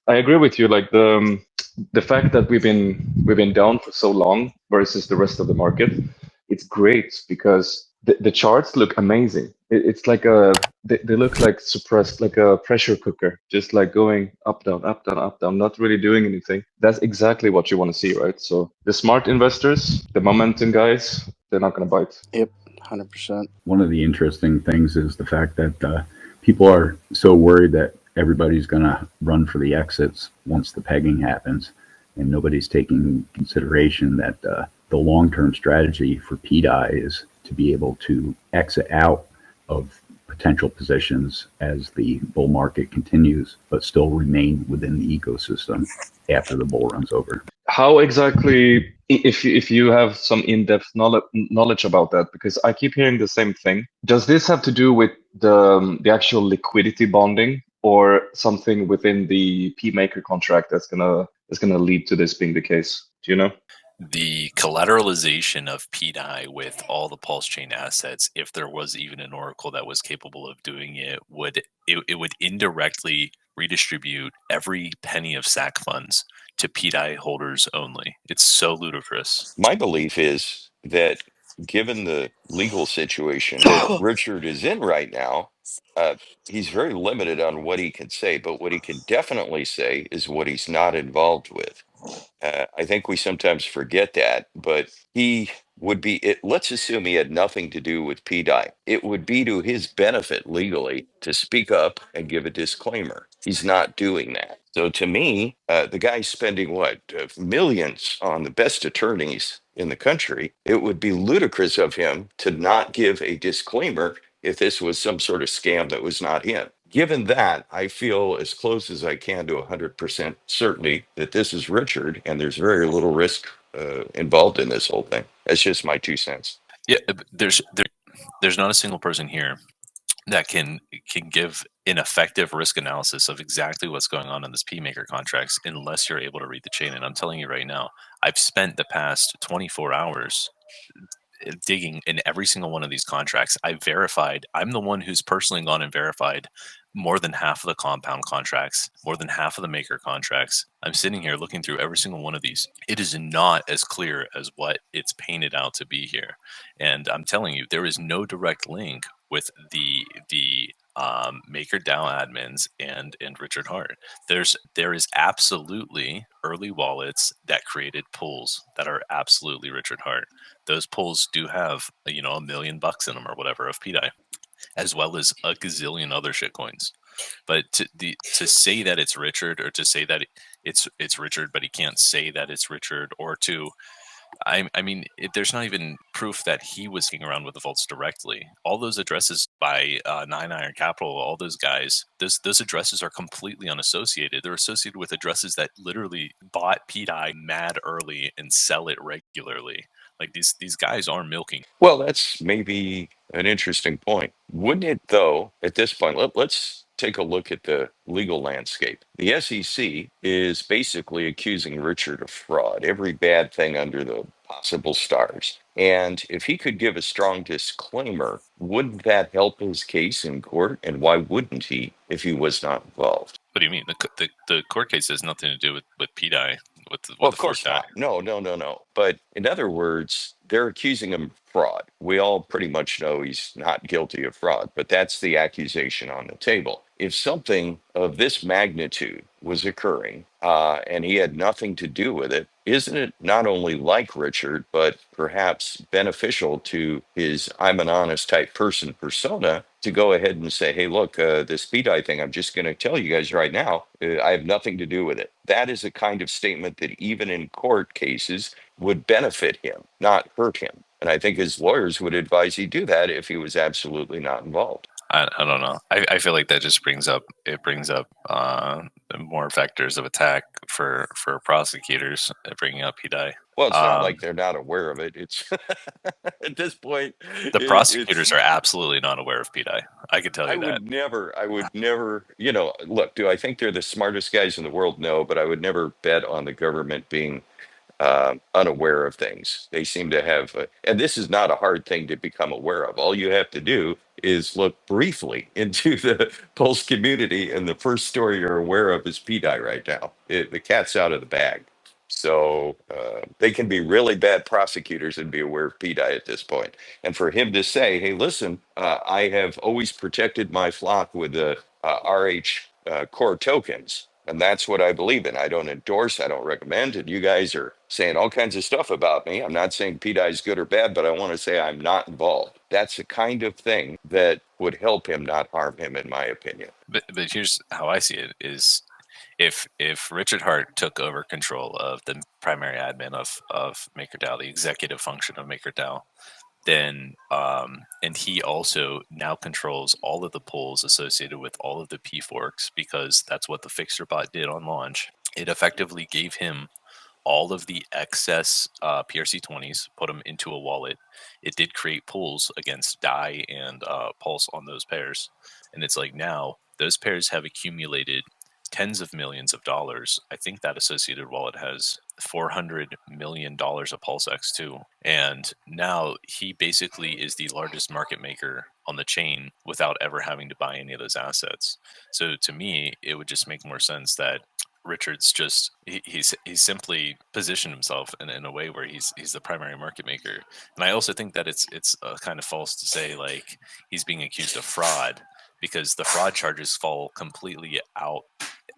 I agree with you. Like the fact that we've been down for so long versus the rest of the market, it's great because the charts look amazing. It's like they look like suppressed, like a pressure cooker, just like going up, down, up, down, up, down, not really doing anything. That's exactly what you want to see, right? So the smart investors, the momentum guys, they're not going to bite. Yep, 100%. One of the interesting things is the fact that people are so worried that everybody's going to run for the exits once the pegging happens, and nobody's taking consideration that the long-term strategy for Pdi is to be able to exit out of potential positions as the bull market continues, but still remain within the ecosystem after the bull runs over. How exactly, if you have some in-depth knowledge about that, because I keep hearing the same thing. Does this have to do with the actual liquidity bonding, or something within the P maker contract that's gonna lead to this being the case? Do you know? The collateralization of Pdi with all the pulse chain assets, if there was even an oracle that was capable of doing it, it would indirectly redistribute every penny of SAC funds to Pdi holders only. It's so ludicrous. My belief is that given the legal situation that Richard is in right now, he's very limited on what he can say, but what he can definitely say is what he's not involved with. I think we sometimes forget that, but he would be, let's assume he had nothing to do with PDI. It would be to his benefit legally to speak up and give a disclaimer. He's not doing that. So to me, the guy's spending what, millions on the best attorneys in the country. It would be ludicrous of him to not give a disclaimer if this was some sort of scam that was not him. Given that, I feel as close as I can to 100% certainty that this is Richard, and there's very little risk involved in this whole thing. That's just my 2 cents. Yeah, there's not a single person here that can give an effective risk analysis of exactly what's going on in this P maker contracts unless you're able to read the chain. And I'm telling you right now, I've spent the past 24 hours digging in every single one of these contracts. I'm the one who's personally gone and verified more than half of the compound contracts, more than half of the maker contracts. I'm sitting here looking through every single one of these. It is not as clear as what it's painted out to be here. And I'm telling you, there is no direct link with the Maker DAO admins and Richard Hart. There is absolutely early wallets that created pools that are absolutely Richard Hart. Those pools do have $1 million in them or whatever of Pdi, as well as a gazillion other shitcoins. But to say that it's Richard, or to say that it's Richard, but he can't say that it's Richard, or to there's not even proof that he was hanging around with the vaults directly. All those addresses by Nine Iron Capital, all those guys, those addresses are completely unassociated. They're associated with addresses that literally bought Pdi mad early and sell it regularly. Like these guys are milking. Well, that's maybe an interesting point. Wouldn't it, though, at this point, let's take a look at the legal landscape. The SEC is basically accusing Richard of fraud, every bad thing under the possible stars. And if he could give a strong disclaimer, wouldn't that help his case in court? And why wouldn't he if he was not involved? What do you mean? The court case has nothing to do with Pdi. Well, of course not. No. But in other words, they're accusing him of fraud. We all pretty much know he's not guilty of fraud, but that's the accusation on the table. If something of this magnitude was occurring and he had nothing to do with it, isn't it not only like Richard, but perhaps beneficial to his I'm an honest type person persona to go ahead and say, hey, look, this Pedi thing, I'm just going to tell you guys right now, I have nothing to do with it. That is a kind of statement that even in court cases would benefit him, not hurt him. And I think his lawyers would advise he do that if he was absolutely not involved. I don't know. I feel like that just brings up more vectors of attack for prosecutors bringing up Pedi. Well, it's not like they're not aware of it. It's at this point, the prosecutors are absolutely not aware of Pedi. I can tell you that. I would never, look, do I think they're the smartest guys in the world? No, but I would never bet on the government being unaware of things. They seem to have, and this is not a hard thing to become aware of. All you have to do is look briefly into the Pulse community, and the first story you're aware of is Pdi right now. The cat's out of the bag. So they can be really bad prosecutors and be aware of Pdi at this point. And for him to say, hey, listen, I have always protected my flock with the RH core tokens. And that's what I believe in. I don't endorse, I don't recommend. And you guys are saying all kinds of stuff about me. I'm not saying Pdi is good or bad, but I want to say I'm not involved. That's the kind of thing that would help him, not harm him, in my opinion. But here's how I see it: is if Richard Hart took over control of the primary admin of MakerDAO, the executive function of MakerDAO, then and he also now controls all of the pools associated with all of the P forks, because that's what the Fixer bot did on launch. It effectively gave him all of the excess PRC20s, put them into a wallet. It did create pools against Pdai and Pulse on those pairs. And it's like now those pairs have accumulated tens of millions of dollars. I think that associated wallet has $400 million of Pulsex too. And now he basically is the largest market maker on the chain without ever having to buy any of those assets. So to me, it would just make more sense that Richard's just he's simply positioned himself in a way where he's the primary market maker. And I also think that it's kind of false to say like he's being accused of fraud, because the fraud charges fall completely out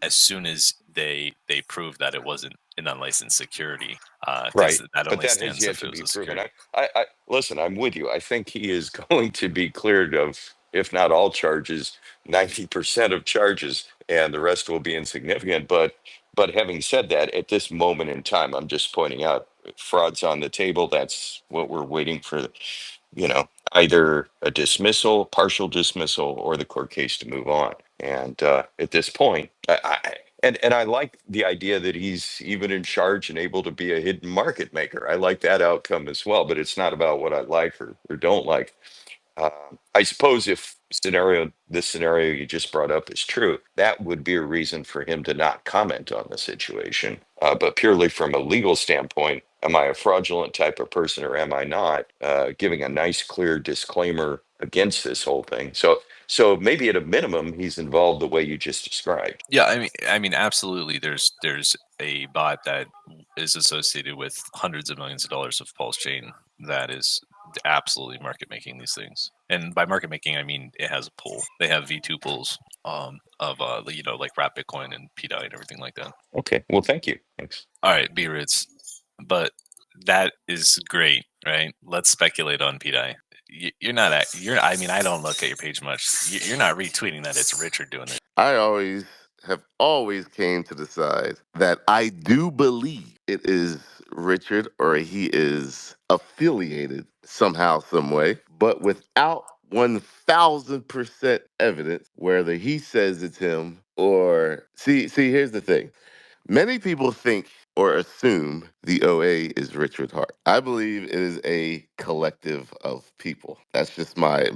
as soon as they prove that it wasn't an unlicensed security. Right. That But only that has stands yet if to it was be a proven. security. I listen, I'm with you. I think he is going to be cleared of, if not all charges, 90% of charges, and the rest will be insignificant. But having said that, at this moment in time, I'm just pointing out fraud's on the table. That's what we're waiting for, either a dismissal, partial dismissal, or the court case to move on. And at this point, and I like the idea that he's even in charge and able to be a hidden market maker. I like that outcome as well, but it's not about what I like or don't like. I suppose if this scenario you just brought up is true, that would be a reason for him to not comment on the situation. But purely from a legal standpoint, am I a fraudulent type of person or am I not? Giving a nice, clear disclaimer against this whole thing. So maybe at a minimum, he's involved the way you just described. Yeah, I mean, absolutely. There's a bot that is associated with hundreds of millions of dollars of Pulse chain that is absolutely market making these things. And by market making, I mean it has a pool. They have V2 pools of like Wrap Bitcoin and Pdi and everything like that. Okay. Well, thank you. Thanks. All right, B-Ritz, but that is great, right? Let's speculate on Pdi. You're not at, you're. I mean, I don't look at your page much. You're not retweeting that it's Richard doing it. I always came to decide that I do believe it is Richard or he is affiliated somehow, some way, but without 1000% evidence, whether he says it's him or here's the thing. Many people think or assume the OA is Richard Hart. I believe it is a collective of people. That's just my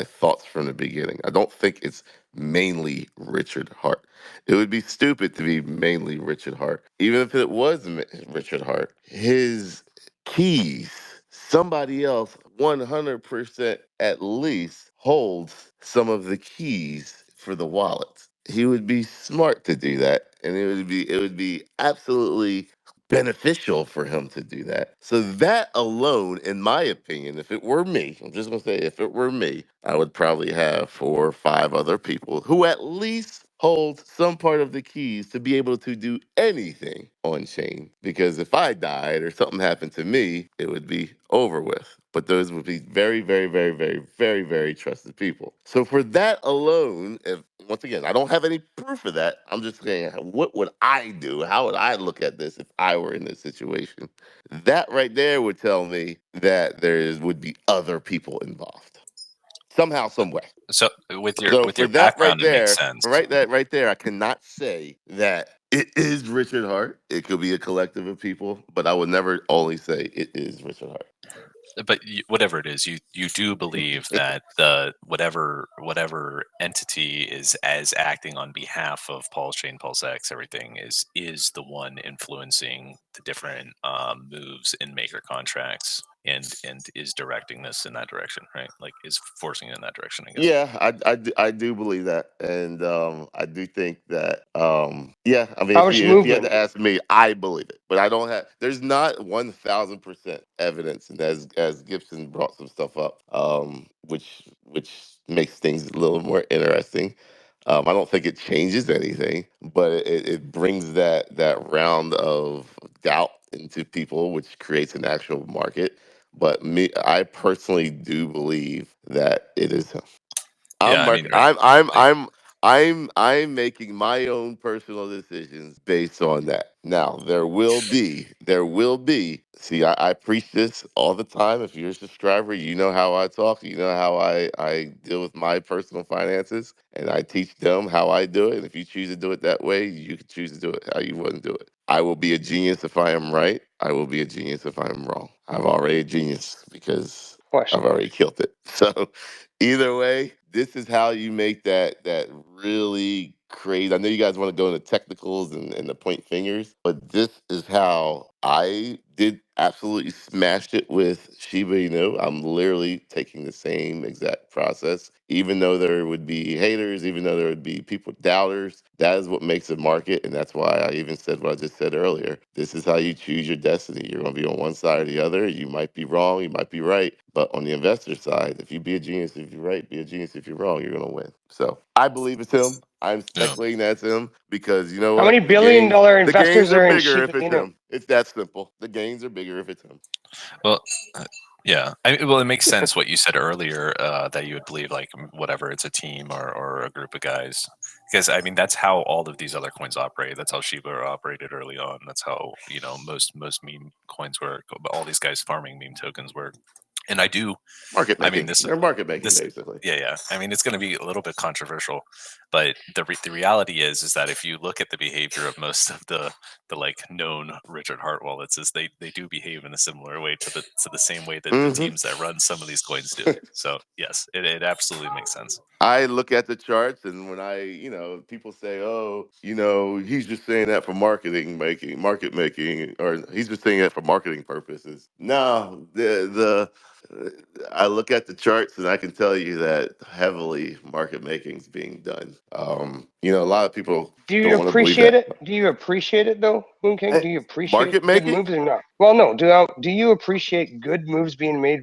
thoughts from the beginning. I don't think it's mainly Richard Hart. It would be stupid to be mainly Richard Hart. Even if it was Richard Hart, his keys, somebody else 100% at least holds some of the keys for the wallet. He would be smart to do that, and it would be absolutely beneficial for him to do that. So that alone, in my opinion, if it were me, I'm just gonna say if it were me, I would probably have 4 or 5 other people who at least hold some part of the keys to be able to do anything on chain. Because if I died or something happened to me, it would be over with. But those would be very, very, very, very, very, very trusted people. So for that alone, if once again, I don't have any proof of that. I'm just saying, what would I do? How would I look at this if I were in this situation? That right there would tell me that would be other people involved somehow, some way. So So with for your that right background, it makes there, sense. I cannot say that it is Richard Hart. It could be a collective of people, but I would never only say it is Richard Hart. But whatever it is, you do believe that the whatever entity is as acting on behalf of Pulsechain Pulsex, everything is the one influencing the different moves in maker contracts. and is directing this in that direction, right? Like is forcing it in that direction, I guess. Yeah, I do believe that, and I do think that yeah. I mean, How if you had movement? to ask me, I believe it, but I don't have. There's not 1,000% evidence, and as Gibson brought some stuff up, which makes things a little more interesting. I don't think it changes anything, but it brings that round of doubt into people, which creates an actual market. But I personally do believe that it is. I'm Yeah, I mark. mean, right. Like, I'm making my own personal decisions based on that. Now there will be. See, I preach this all the time. If you're a subscriber, you know how I talk. You know how I deal with my personal finances, and I teach them how I do it. And if you choose to do it that way, you can choose to do it how you want to do it. I will be a genius if I am right. I will be a genius if I'm wrong. I'm already a genius because Question. I've already killed it. So either way, this is how you make that really crazy. I know you guys want to go into technicals and the point fingers, but this is how I did absolutely smashed it with Shiba Inu. I'm literally taking the same exact process, even though there would be haters, even though there would be people doubters. That is what makes a market, and that's why I even said what I just said earlier. This is how you choose your destiny. You're going to be on one side or the other. You might be wrong, you might be right, but on the investor side, if you be a genius, if you're right, be a genius. If you're wrong, you're going to win. So I believe it's him. I'm yeah. speculating that's him because you know How many what? billion-dollar The gains investors are are in bigger Shiba if it's Inu? him. It's that simple. The gains are bigger if it's him. Well, yeah. Well, it makes sense what you said earlier, that you would believe like whatever it's a team or a group of guys, because I mean that's how all of these other coins operate. That's how Shiba operated early on. That's how most meme coins work. All these guys farming meme tokens work. And I do. Market I mean making. this They're market making this basically. yeah. I mean it's going to be a little bit controversial, but the reality is that if you look at the behavior of most of the like known Richard Hart wallets, is they do behave in a similar way to the same way that the Hmm. teams that run some of these coins do. So yes, it absolutely makes sense. I look at the charts, and when people say, "Oh, he's just saying that for market making, or he's just saying that for marketing purposes." No, I look at the charts, and I can tell you that heavily market making is being done. A lot of people Do you don't want to believe appreciate that. it? Do you appreciate it though, Moon King? Eh, Do you appreciate Market good making. moves or not? Well, no. Do you appreciate good moves being made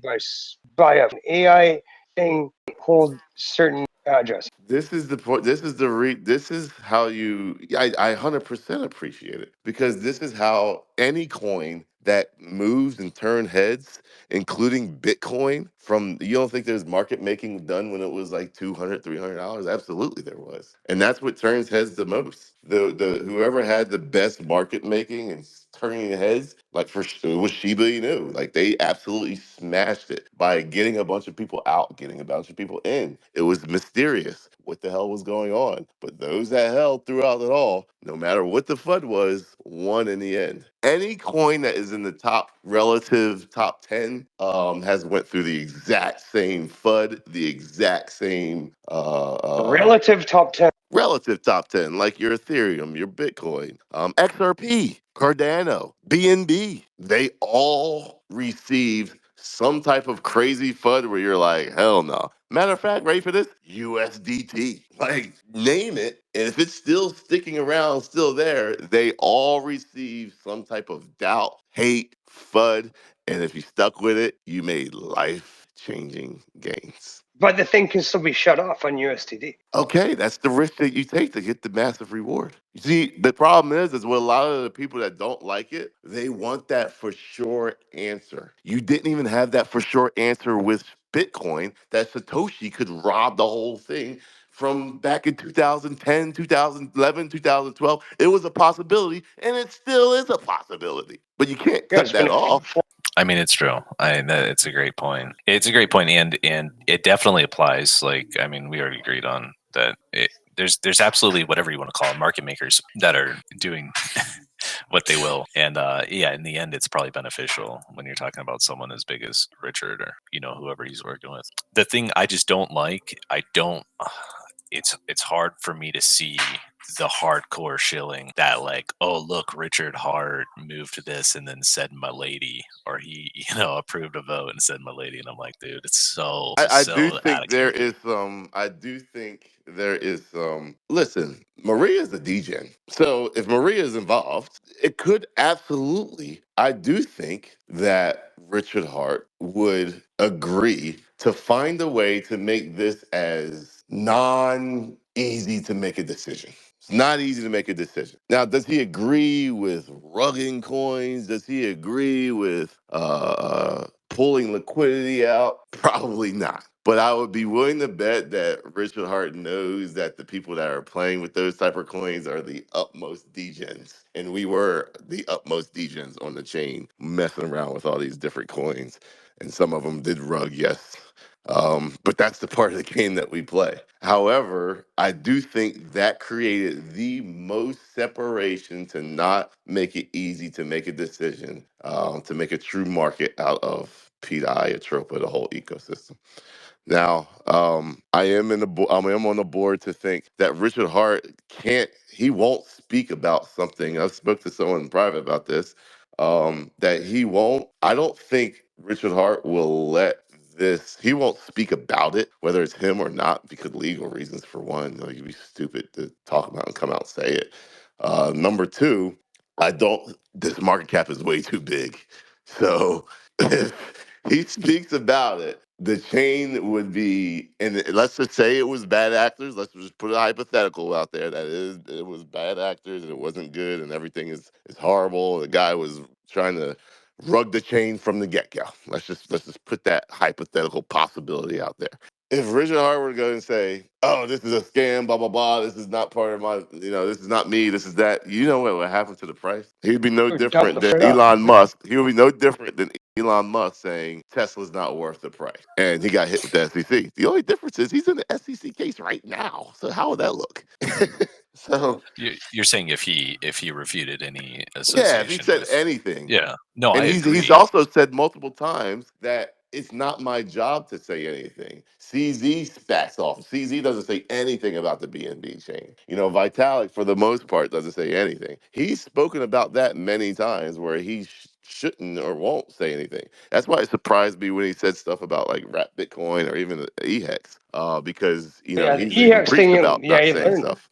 by an AI thing hold certain address? This is the point. This is how I 100% appreciate it because this is how any coin that moves and turn heads, including Bitcoin, from you don't think there's market making done when it was like $200, $300? Absolutely there was. And that's what turns heads the most. The whoever had the best market making and turning heads, like it was Shiba Inu. Like they absolutely smashed it by getting a bunch of people out, getting a bunch of people in. It was mysterious what the hell was going on. But those that held throughout it all, no matter what the FUD was, won in the end. Any coin that is in the relative top 10 has went through the exact same FUD, the exact same Relative top 10. relative top 10, like your Ethereum, your Bitcoin, XRP, Cardano, BNB. They all received some type of crazy FUD where you're like, hell no. Matter of fact, ready for this? USDT. Like, name it. And if it's still sticking around, still there, they all receive some type of doubt, hate, FUD. And if you stuck with it, you made life changing gains. But the thing can still be shut off on USDT. Okay, that's the risk that you take to get the massive reward. You see, the problem is with a lot of the people that don't like it, they want that for sure answer. You didn't even have that for sure answer with Bitcoin that Satoshi could rob the whole thing from back in 2010, 2011, 2012. It was a possibility, and it still is a possibility. But you can't Yeah, cut it's been that off. I mean, it's true. It's a great point. It's a great point, and it definitely applies. Like, I mean, we already agreed on that. There's absolutely whatever you want to call it, market makers that are doing what they will, and yeah, in the end, it's probably beneficial when you're talking about someone as big as Richard or whoever he's working with. The thing I just don't like, it's hard for me to see the hardcore shilling that like, oh look, Richard Hart moved to this and then said "my lady," or he approved a vote and said "my lady," and I'm like, dude, it's so I do so out think of there character. is some. I do think there is some. Listen, Maria's a DJ, so if Maria is involved, it could absolutely. I do think that Richard Hart would agree to find a way to make this as non easy to make a decision. It's not easy to make a decision. Now, does he agree with rugging coins? Does he agree with pulling liquidity out? Probably not. But I would be willing to bet that Richard Hart knows that the people that are playing with those type of coins are the utmost degens. And we were the utmost degens on the chain, messing around with all these different coins. And some of them did rug, yes. But that's the part of the game that we play. However, I do think that created the most separation to not make it easy to make a decision, to make a true market out of Pdi, atropa, the whole ecosystem. Now, I am I am on the board to think that Richard Hart he won't speak about something. I spoke to someone in private about this. That he won't. I don't think Richard Hart will let this. He won't speak about it, whether it's him or not, because legal reasons. For one, like it'd be stupid to talk about and come out and say it. Number two, I don't. This market cap is way too big, so if he speaks about it, the chain would be, and let's just say it was bad actors. Let's just put a hypothetical out there that it was bad actors and it wasn't good and everything is horrible. The guy was trying to rug the chain from the get go. Let's just put that hypothetical possibility out there. If Richard Hart were to go and say, "Oh, this is a scam, blah blah blah. This is not part of my, this is not me. This is that," you know what would happen to the price? He'd be no Dump different the than straight up. Elon Musk. He would be no different than Elon Musk saying Tesla's not worth the price, and he got hit with the SEC. The only difference is he's in the SEC case right now. So how would that look? So You're saying if he refuted any yeah, if he association said with, anything, yeah, no, I and he's agree. also said multiple times that it's not my job to say anything. CZ backs off. CZ doesn't say anything about the BNB chain. Vitalik, for the most part, doesn't say anything. He's spoken about that many times where he shouldn't or won't say anything. That's why it surprised me when he said stuff about like Wrap Bitcoin or even EHEX, because Yeah, the he's even EHEX preached thing. about Yeah, not he saying learned. stuff.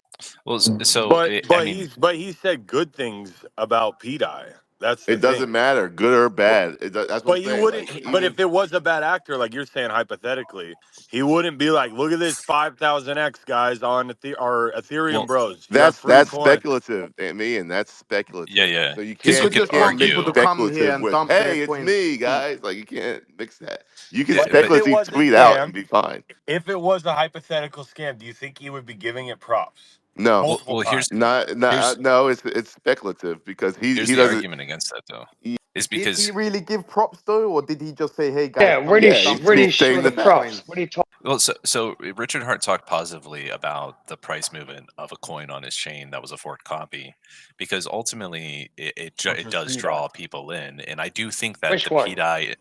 Well, so But I but mean, he said good things about Pdi. That's the It doesn't thing. matter, good or But, bad. That's what I'm but he saying. wouldn't. Like But even if it was a bad actor, like you're saying hypothetically, he wouldn't be like, "Look at this 5,000x guys on our Ethereum well, bros. You have free that's coin." speculative, and that's yeah, speculative. yeah, So you because He you can't could you could just can't want mix people argue, to come here speculative and with, dump their "Hey, it's coins me, cheap. guys." Like you can't mix that. You can yeah, But if but it speculatively was a tweet out and scam, be fine. if it was a hypothetical scam, do you think he would be giving it props No, multiple well, times? not here's no. It's speculative because here's he the doesn't. argument against that though, he- is Did he because really give props though, or did he just say, "Hey guys, Yeah, come here and dump Yeah, where do your you he's show saying the the free props? facts. coins"? What are you talking? well, so Richard Hart talked positively about the price movement of a coin on his chain that was a forked copy, because ultimately Which it was does Pdi. draw people in, and I do think that Which the one? Pdi,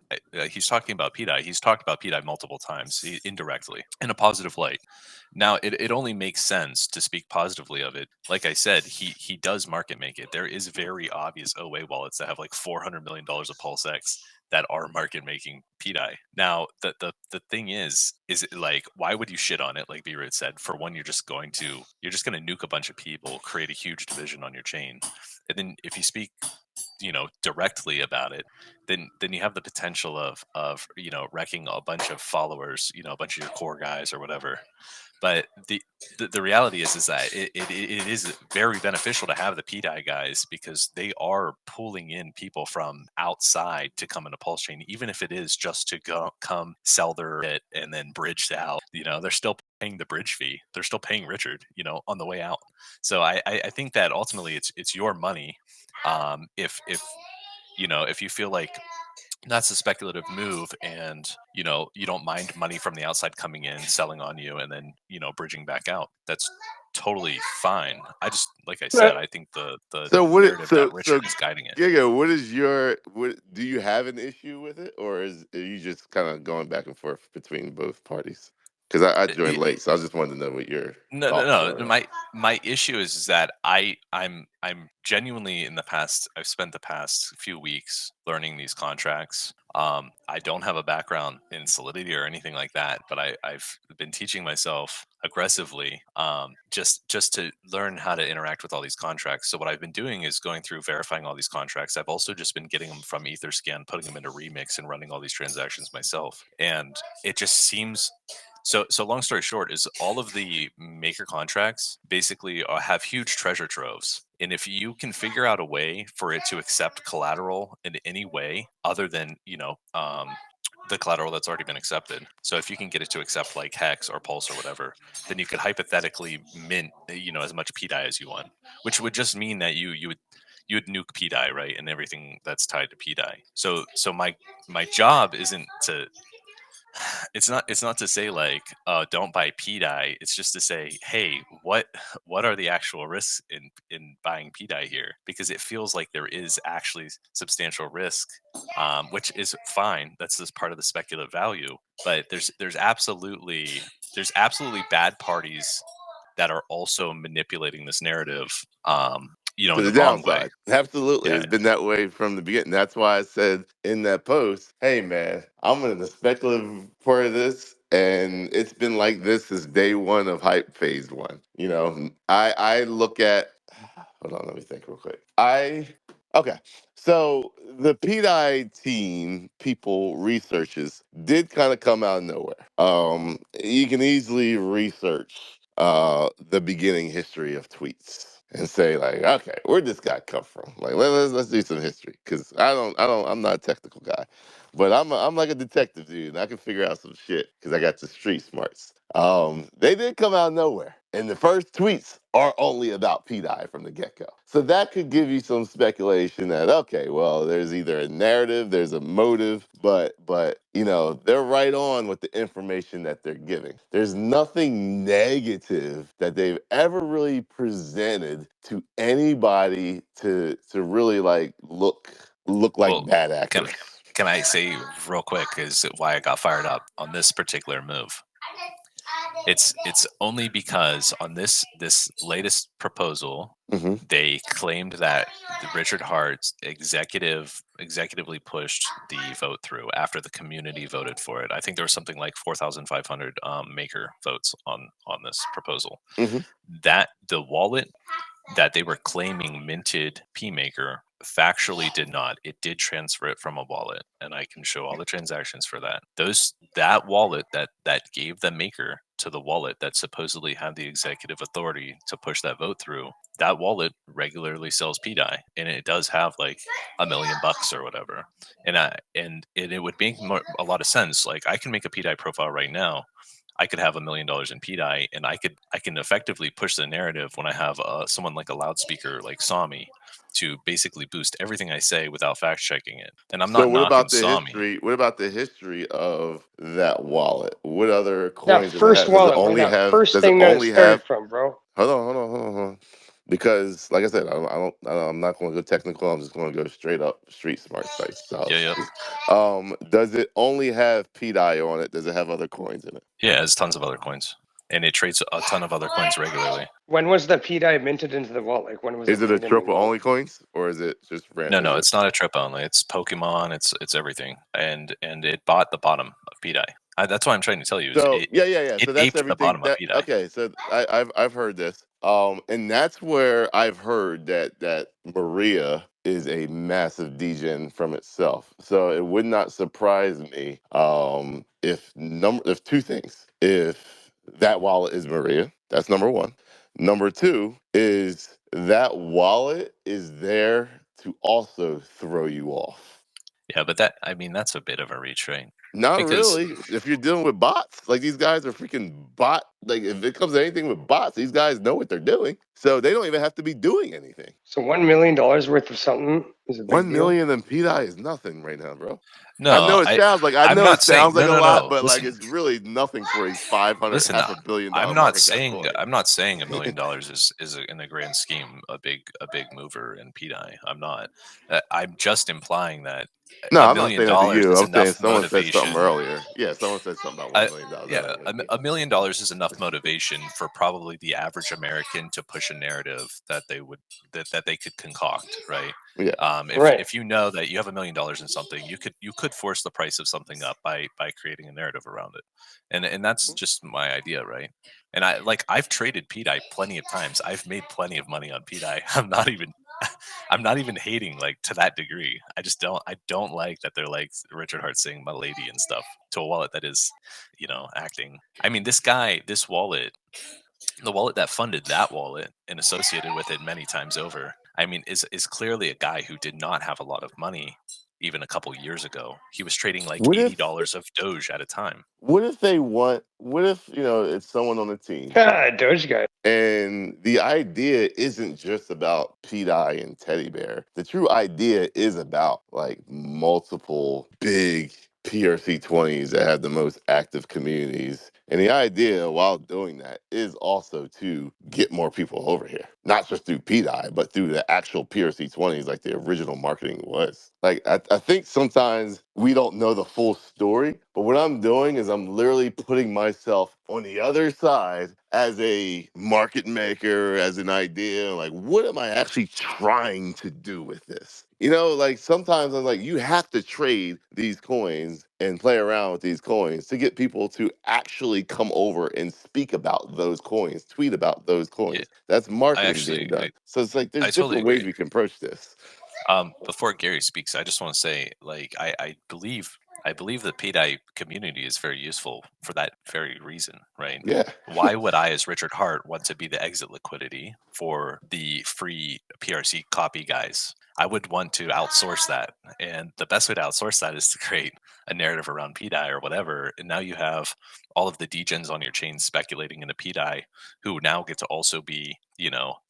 he's talking about Pdi, he's talked about Pdi multiple times indirectly in a positive light. Now it only makes sense to speak positively of it. Like I said, he does market make it. There is very obvious OA wallets that have like $400 million of Pulsex that are market making Pdi. Now, the thing is it like, why would you shit on it? Like B-Rit said, for one, you're just going to nuke a bunch of people, create a huge division on your chain, and then if you speak, directly about it, then you have the potential of wrecking a bunch of followers, a bunch of your core guys or whatever. But the reality is that it is very beneficial to have the Pdi guys, because they are pulling in people from outside to come into Pulse Chain, even if it is just to come sell their bit and then bridge out. They're still paying the bridge fee. They're still paying Richard, on the way out. So I think that ultimately it's your money. If you feel like that's a speculative move, and you don't mind money from the outside coming in, selling on you, and then bridging back out, that's totally fine. I just, like I said, I think the So what? narrative that So Richard is guiding it. Giga, what is your what? Do you have an issue with it, or are you just kind of going back and forth between both parties? Because I joined late, so I just wanted to know what your thoughts were. My issue is that I'm genuinely I've spent the past few weeks learning these contracts. I don't have a background in Solidity or anything like that, but I've been teaching myself aggressively just to learn how to interact with all these contracts. So what I've been doing is going through verifying all these contracts. I've also just been getting them from Etherscan, putting them into Remix, and running all these transactions myself. And it just seems so long story short is all of the maker contracts basically have huge treasure troves. And if you can figure out a way for it to accept collateral in any way other than, the collateral that's already been accepted. So if you can get it to accept like Hex or Pulse or whatever, then you could hypothetically mint, as much Pdi as you want, which would just mean that you would nuke Pdi, right? And everything that's tied to Pdi. So my job isn't to it's not to say like don't buy Pdi. It's just to say, hey, what are the actual risks in buying Pdi here? Because it feels like there is actually substantial risk, which is fine. That's just part of the speculative value. But there's absolutely bad parties that are also manipulating this narrative. To In the the wrong way. downside. Absolutely. Yeah. It's been that way from the beginning. That's why I said in that post, hey man, I'm in the speculative part of this. And it's been like this since day one of hype phase one. I look at hold on, let me think real quick. Okay. So the Pedi team, people, researchers did kind of come out of nowhere. You can easily research the beginning history of tweets and say like, okay, where'd this guy come from? Like, let's do some history because I'm not a technical guy, but I'm like a detective dude, and I can figure out some shit because I got the street smarts. They did come out of nowhere, and the first tweets are only about Pdi from the get-go. So that could give you some speculation that, okay, well, there's either a narrative, there's a motive, but they're right on with the information that they're giving. There's nothing negative that they've ever really presented to anybody to really like look like bad actors. Can I say real quick is why I got fired up on this particular move? It's only because on this latest proposal, they claimed that Richard Hart executively pushed the vote through after the community voted for it. I think there was something like 4,500 maker votes on this proposal. That the wallet that they were claiming minted PMaker factually did not. It did transfer it from a wallet, and I can show all the transactions for that. That wallet that gave the maker to the wallet that supposedly had the executive authority to push that vote through, that wallet regularly sells Pdi, and it does have like $1 million or whatever. And it would make a lot of sense. Like I can make a Pdi profile right now. I could have $1 million in Pdi, and I can effectively push the narrative when I have someone like a loudspeaker like Sami to basically boost everything I say without fact checking it. And I'm not what knocking about the Sami. history? What about the history of that wallet? What other That coins does it first have? Does it wallet, only that have? first Does it thing that it only started have? from, bro. Hold on. Because, like I said, I'm not going to go technical. I'm just going to go straight up street smart type stuff. Yeah. Does it only have Pdi on it? Does it have other coins in it? Yeah, it has tons of other coins, and it trades a ton of other coins regularly. When was the Pdi minted into the wallet? Like when was Is it it a made in the triple wallet? only coins, or is it just random? No, it's not a trip only. It's Pokemon. It's everything, and it bought the bottom of Pdi. That's what I'm trying to tell you. Is So it So that's aped the everything. bottom of Pdi. Okay. So I've heard this. And that's where I've heard that Maria is a massive degen from itself. So it would not surprise me if two things. If that wallet is Maria, that's number one. Number two is that wallet is there to also throw you off. Yeah, but that's a bit of a reach, right? Not Because really. If you're dealing with bots, like these guys are freaking bot Like if it comes to anything with bots, these guys know what they're doing, so they don't even have to be doing anything. So $1 million worth of something is a big 1 deal. million in Pdi is nothing right now, bro. No, I know it sounds like I'm not saying a lot, no. but like Listen, it's really nothing for a 500 listen. half a billion I'm dollar not market cap saying coin. I'm not saying $1 million is in the grand scheme a big mover in Pdi. I'm not. I'm just implying that No, $1 I'm not million saying that to you. is I'm saying enough someone said something motivation. earlier. Yeah, someone said something about $1 million. I Yeah, like what $1 million is enough motivation for probably the average American to push a narrative that they would that they could concoct, right? yeah. Right. If you know that you have $1 million in something, you could force the price of something up by creating a narrative around it, and that's just my idea, right? And I've traded Pdi plenty of times. I've made plenty of money on Pdi. I'm not even hating like to that degree. I don't like that they're like Richard Hart saying "my lady" and stuff to a wallet that is, acting. I mean, this wallet, the wallet that funded that wallet and associated with it many times over, I mean, is clearly a guy who did not have a lot of money even a couple years ago. He was trading like What if $80 of Doge at a time. what if they want? What if it's someone on the team? Doge guy. And the idea isn't just about Pedi and Teddy Bear. The true idea is about like multiple big PRC20s that have the most active communities. And the idea while doing that is also to get more people over here, not just through Pedi, but through the actual PRC20s, like the original marketing was. Like, I think sometimes we don't know the full story, but what I'm doing is I'm literally putting myself on the other side as a market maker, as an idea. Like, what am I actually trying to do with this? Like sometimes I'm like, you have to trade these coins and play around with these coins to get people to actually come over and speak about those coins, tweet about those Yeah, coins. That's marketing being actually, done. So it's like I there's totally different ways agree. we can approach this. Before Gary speaks, I just want to say, like, I believe the Pedi community is very useful for that very reason, right? Yeah. Why would I, as Richard Hart, want to be the exit liquidity for the free PRC copy guys? I would want to outsource that, and the best way to outsource that is to create a narrative around Pedi or whatever. And now you have all of the degens on your chain speculating in a Pedi, who now get to also be,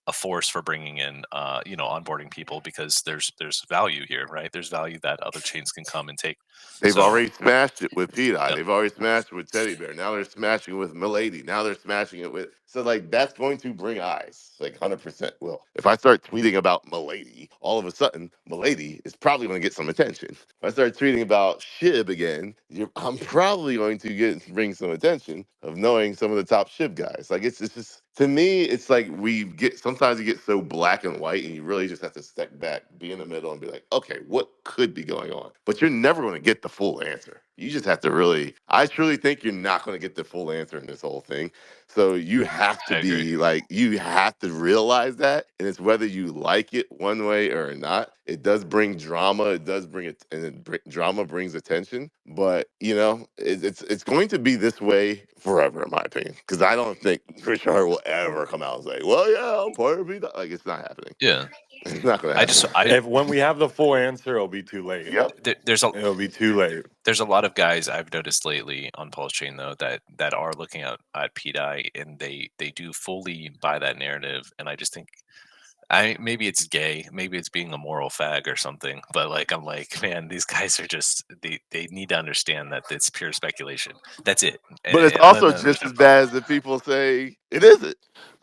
a force for bringing in, onboarding people, because there's value here, right? There's value that other chains can come and take. They've So, already smashed it with Pedi. yeah, They've already smashed it with Teddy Bear. Now they're smashing it with Milady. Now they're smashing it with. So, like, that's going to bring eyes. Like, 100% will. If I start tweeting about Milady, all of a sudden, Milady is probably going to get some attention. If I start tweeting about Shib again, I'm probably going to bring some attention of knowing some of the top Shib guys. Like, it's just. To me, it's like sometimes you get so black and white, and you really just have to step back, be in the middle, and be like, okay, what could be going on? But you're never going to get the full answer. You just have to I truly think you're not going to get the full answer in this whole thing. So you have to I agree. be like, you have to realize that. And it's whether you like it one way or not. It does bring drama. It does bring it, and drama brings attention. But, it's going to be this way forever, in my opinion. Because I don't think Richard will ever come out and say, well, yeah, I'm part of it. Like, it's not happening. Yeah, It's not going to I just happen. I If when we have the full answer, it'll be too late. Yep. there's a It'll be too late. there's a lot of guys I've noticed lately on Pulsechain, though, that are looking at Pdi, and they do fully buy that narrative. And I just think, maybe it's gay, maybe it's being a moral fag or something, but like, I'm like, man, these guys are just, they need to understand that it's pure speculation. That's it. But it's And other also than just as bad as the people say it isn't.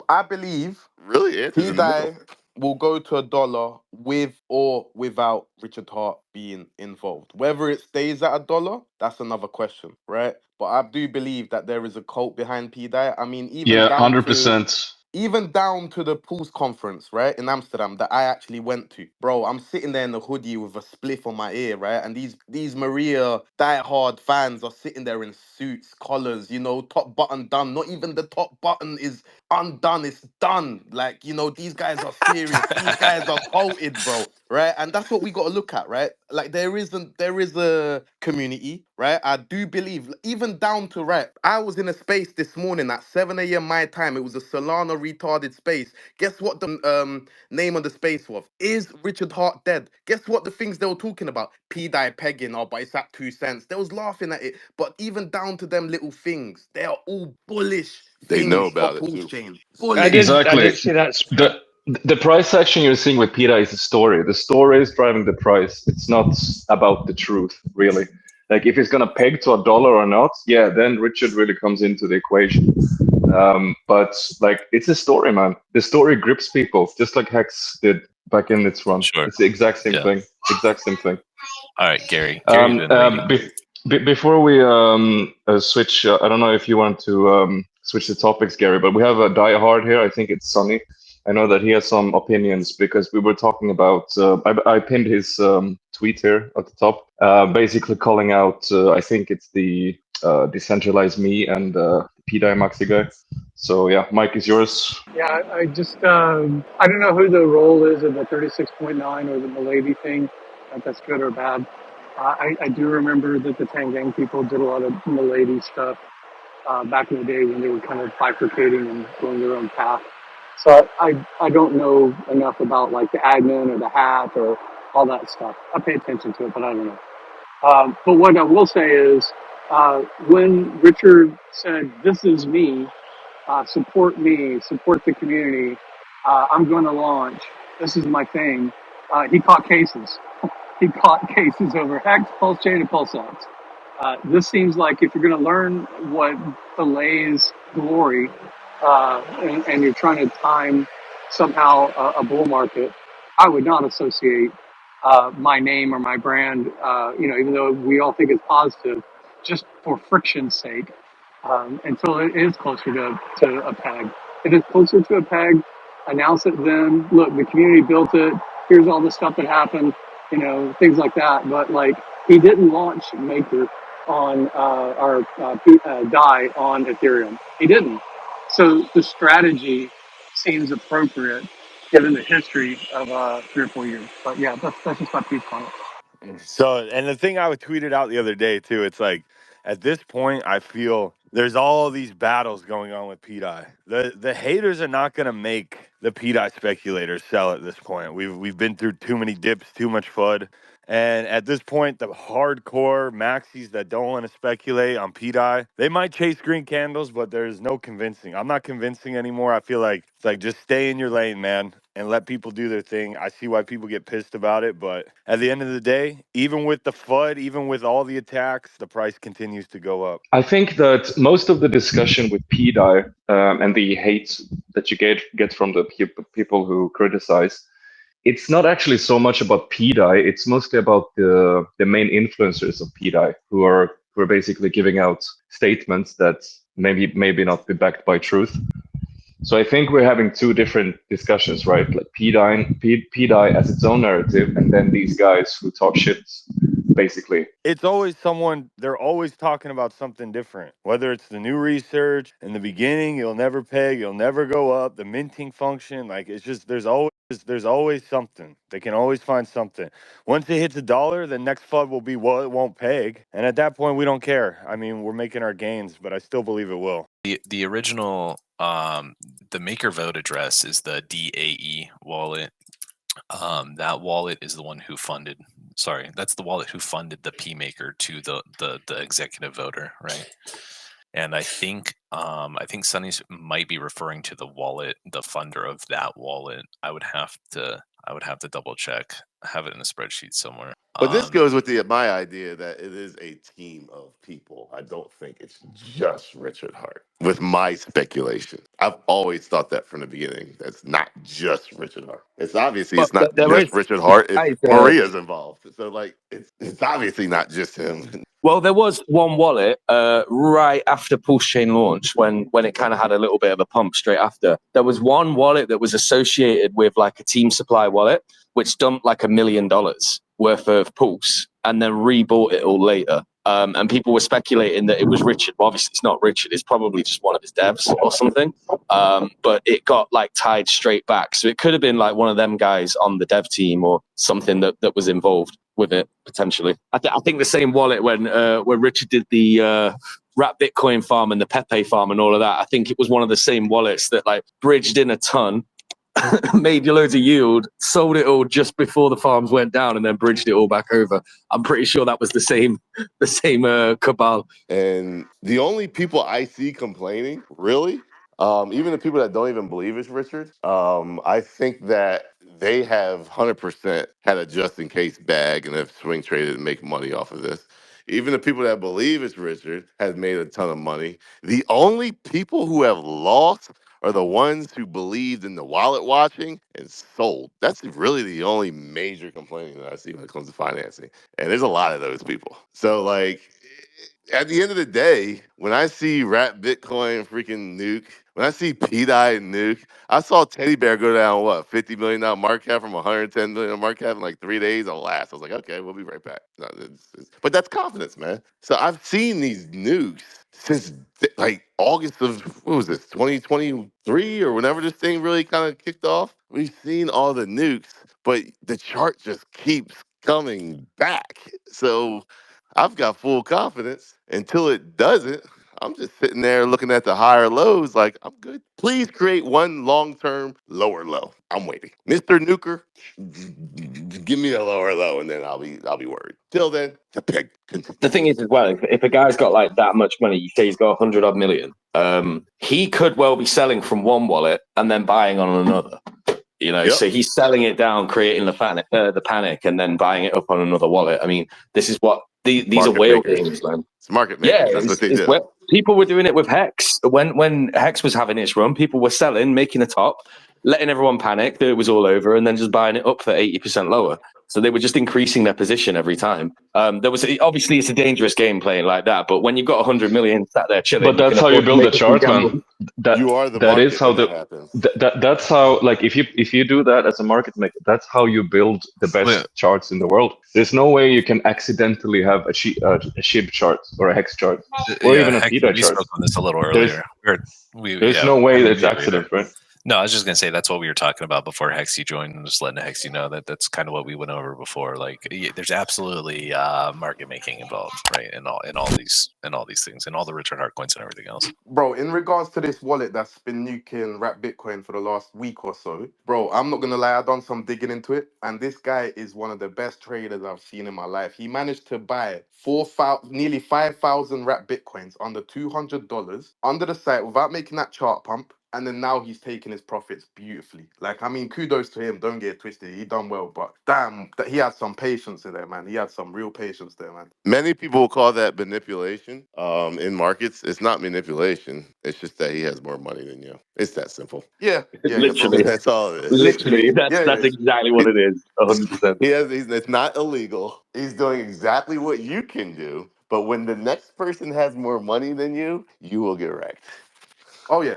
I believe Really, answers in the middle. Pdai will go to $1 with or without Richard Hart being involved. Whether it stays at $1, that's another question, right? But I do believe that there is a cult behind Pdai. I mean, Yeah, 100%. even down to the Pulse conference, right, in Amsterdam that I actually went to. Bro, I'm sitting there in a hoodie with a spliff on my ear, right? And these Maria diehard fans are sitting there in suits, collars, top button done. Not even the top button is undone, it's done. Like, these guys are serious. These guys are quoted, bro. right? And that's what we got to look at, right? Like there is a community, right? I do believe, even down to, right, I was in a space this morning at 7 a.m. my time. It was a Solana retarded space. Guess what the name of the space was? Is Richard Hart dead? Guess what the things they were talking about? Pdi pegging, oh, but it's at 2 cents. They was laughing at it. But even down to them little things, they are all bullish They know things for about it Pulse too. Chain. I Bullish. did Exactly. see that. The price action you're seeing with PETA is a story. The story is driving the price. It's not about the truth, really. Like if it's gonna peg to $1 or not, yeah, then Richard really comes into the equation. But like it's a story, man. The story grips people, just like Hex did back in its run. Sure. It's the exact same Yeah. thing. Exact same thing. All right, Gary. Gary's been waiting. Before we switch, I don't know if you want to switch the topics, Gary, but we have a diehard here. I think it's Sunny. I know that he has some opinions because we were talking about. I pinned his tweet here at the top, basically calling out. I think it's the decentralized me and Pdai Maxi guy. So yeah, Mike is yours. Yeah, I just I don't know who the role is of the 36.9 or the Milady thing, if that's good or bad. I do remember that the Tangang people did a lot of Milady stuff back in the day when they were kind of bifurcating and going their own path. So I don't know enough about like the admin or the hat or all that stuff. I pay attention to it, but I don't know. But what I will say is when Richard said, "This is me," support me, support the community. I'm going to launch. This is my thing. He caught cases. He caught cases over Hex, Pulsechain, and Pulsex. This seems like if you're going to learn what belays glory, and you're trying to time somehow a bull market, I would not associate my name or my brand, even though we all think it's positive, just for friction's sake, until it is closer to a peg. If it's closer to a peg, announce it then. Look, the community built it. Here's all the stuff that happened, things like that. But like, he didn't launch Maker on Pdai on Ethereum. He didn't. So the strategy seems appropriate given the history of 3 or 4 years. But yeah, that's just my piece on it. So, and the thing I would tweeted out the other day too, it's like at this point, I feel there's all these battles going on with Pedi. The haters are not going to make the Pedi speculators sell at this point. We've been through too many dips, too much FUD. And at this point, the hardcore maxis that don't want to speculate on Pedi, they might chase green candles, but there's no convincing. I'm not convincing anymore. I feel like it's like just stay in your lane, man, and let people do their thing. I see why people get pissed about it, but at the end of the day, even with the FUD, even with all the attacks, the price continues to go up. I think that most of the discussion with PDI and the hate that you get from the people who criticize, it's not actually so much about PDI. It's mostly about the main influencers of PDI who are basically giving out statements that maybe not be backed by truth. So I think we're having two different discussions, right? Like PDI as its own narrative, and then these guys who talk shit, basically. It's always they're always talking about something different. Whether it's the new research in the beginning, you'll never peg, you'll never go up, the minting function, like it's just there's always something. They can always find something. Once it hits $1, the next FUD will be, well, it won't peg. And at that point we don't care. I mean, we're making our gains, but I still believe it will. The original the maker vote address is the DAE wallet. That wallet is the one who funded. Sorry, that's the wallet who funded the P maker to the executive voter, right? And I think Sunny might be referring to the wallet, the funder of that wallet. I would have to double check. I have it in a spreadsheet somewhere. But this goes with my idea that it is a team of people. I don't think it's just Richard Hart. With my speculation, I've always thought that from the beginning. That's not just Richard Hart. It's obviously But it's not there just is, Richard Hart. If guys, Maria's involved, so like it's obviously not just him. well, there was one wallet right after Pulsechain launch when it kind of had a little bit of a pump straight after. There was one wallet that was associated with like a team supply wallet, which dumped like $1 million worth of Pulse. and then rebought it all later. And people were speculating that it was Richard. Well, obviously, it's not Richard. It's probably just one of his devs or something. But it got like tied straight back. So it could have been like one of them guys on the dev team or something that was involved with it potentially. I think the same wallet when Richard did the Wrap Bitcoin farm and the Pepe farm and all of that. I think it was one of the same wallets that like bridged in a ton, made you loads of yield, sold it all just before the farms went down, and then bridged it all back over. I'm pretty sure that was the same cabal. And the only people I see complaining, really, even the people that don't even believe it's Richard, I think that they have 100% had a just in case bag and have swing traded and make money off of this. Even the people that believe it's Richard has made a ton of money. The only people who have lost are the ones who believed in the wallet watching and sold. That's really the only major complaining that I see when it comes to financing. And there's a lot of those people. So, like, at the end of the day, when I see Rat Bitcoin freaking nuke, when I see Pdai nuke, I saw Teddy Bear go down, what, $50 million market cap from $110 million market cap in like 3 days on last. I was like, okay, we'll be right back. No, but that's confidence, man. So I've seen these nukes since like August of, what was this, 2023 or whenever this thing really kind of kicked off. We've seen all the nukes, but the chart just keeps coming back. So I've got full confidence until it doesn't. I'm just sitting there looking at the higher lows like, I'm good. Please create one long-term lower low. I'm waiting. Mr. Nuker, give me a lower low and then I'll be worried. Till then, the peg. The thing is as well, if a guy's got like that much money, you say he's got 100 odd million, he could well be selling from one wallet and then buying on another. You know, so he's selling it down, creating the panic, and then buying it up on another wallet. I mean, this is what these are whale games, man. It's market makers. That's what they do. People were doing it with Hex. When Hex was having its run, people were selling, making a top, letting everyone panic that it was all over, and then just buying it up for 80% lower. So they were just increasing their position every time. Obviously it's a dangerous game playing like that, but when you've got 100 million sat there chilling, but that's how you build a chart, man. You are the that market is how when that happens. that's how, like, if you do that as a market maker, that's how you build the best charts in the world. There's no way you can accidentally have a SHIB chart or a Hex chart or even a Pdai chart. We spoke on this a little earlier. There's no way that's accident, right? No, I was just gonna say that's what we were talking about before Hexy joined, and just letting Hexy know that that's kind of what we went over before. Like, there's absolutely market making involved, right? In all these things, and all the return hard coins and everything else. Bro, in regards to this wallet that's been nuking Wrap Bitcoin for the last week or so, bro, I'm not gonna lie, I've done some digging into it, and this guy is one of the best traders I've seen in my life. He managed to buy nearly 5,000 Wrap Bitcoins under $200 under the site without making that chart pump. And then now he's taking his profits beautifully. Like, I mean, kudos to him. Don't get it twisted. He done well. But damn, he had some patience in there, man. He had some real patience there, man. Many people will call that manipulation in markets. It's not manipulation. It's just that he has more money than you. It's that simple. Yeah. Literally. That's all it is. Literally. That's exactly what it is. 100%. It's not illegal. He's doing exactly what you can do. But when the next person has more money than you will get wrecked. Oh yeah,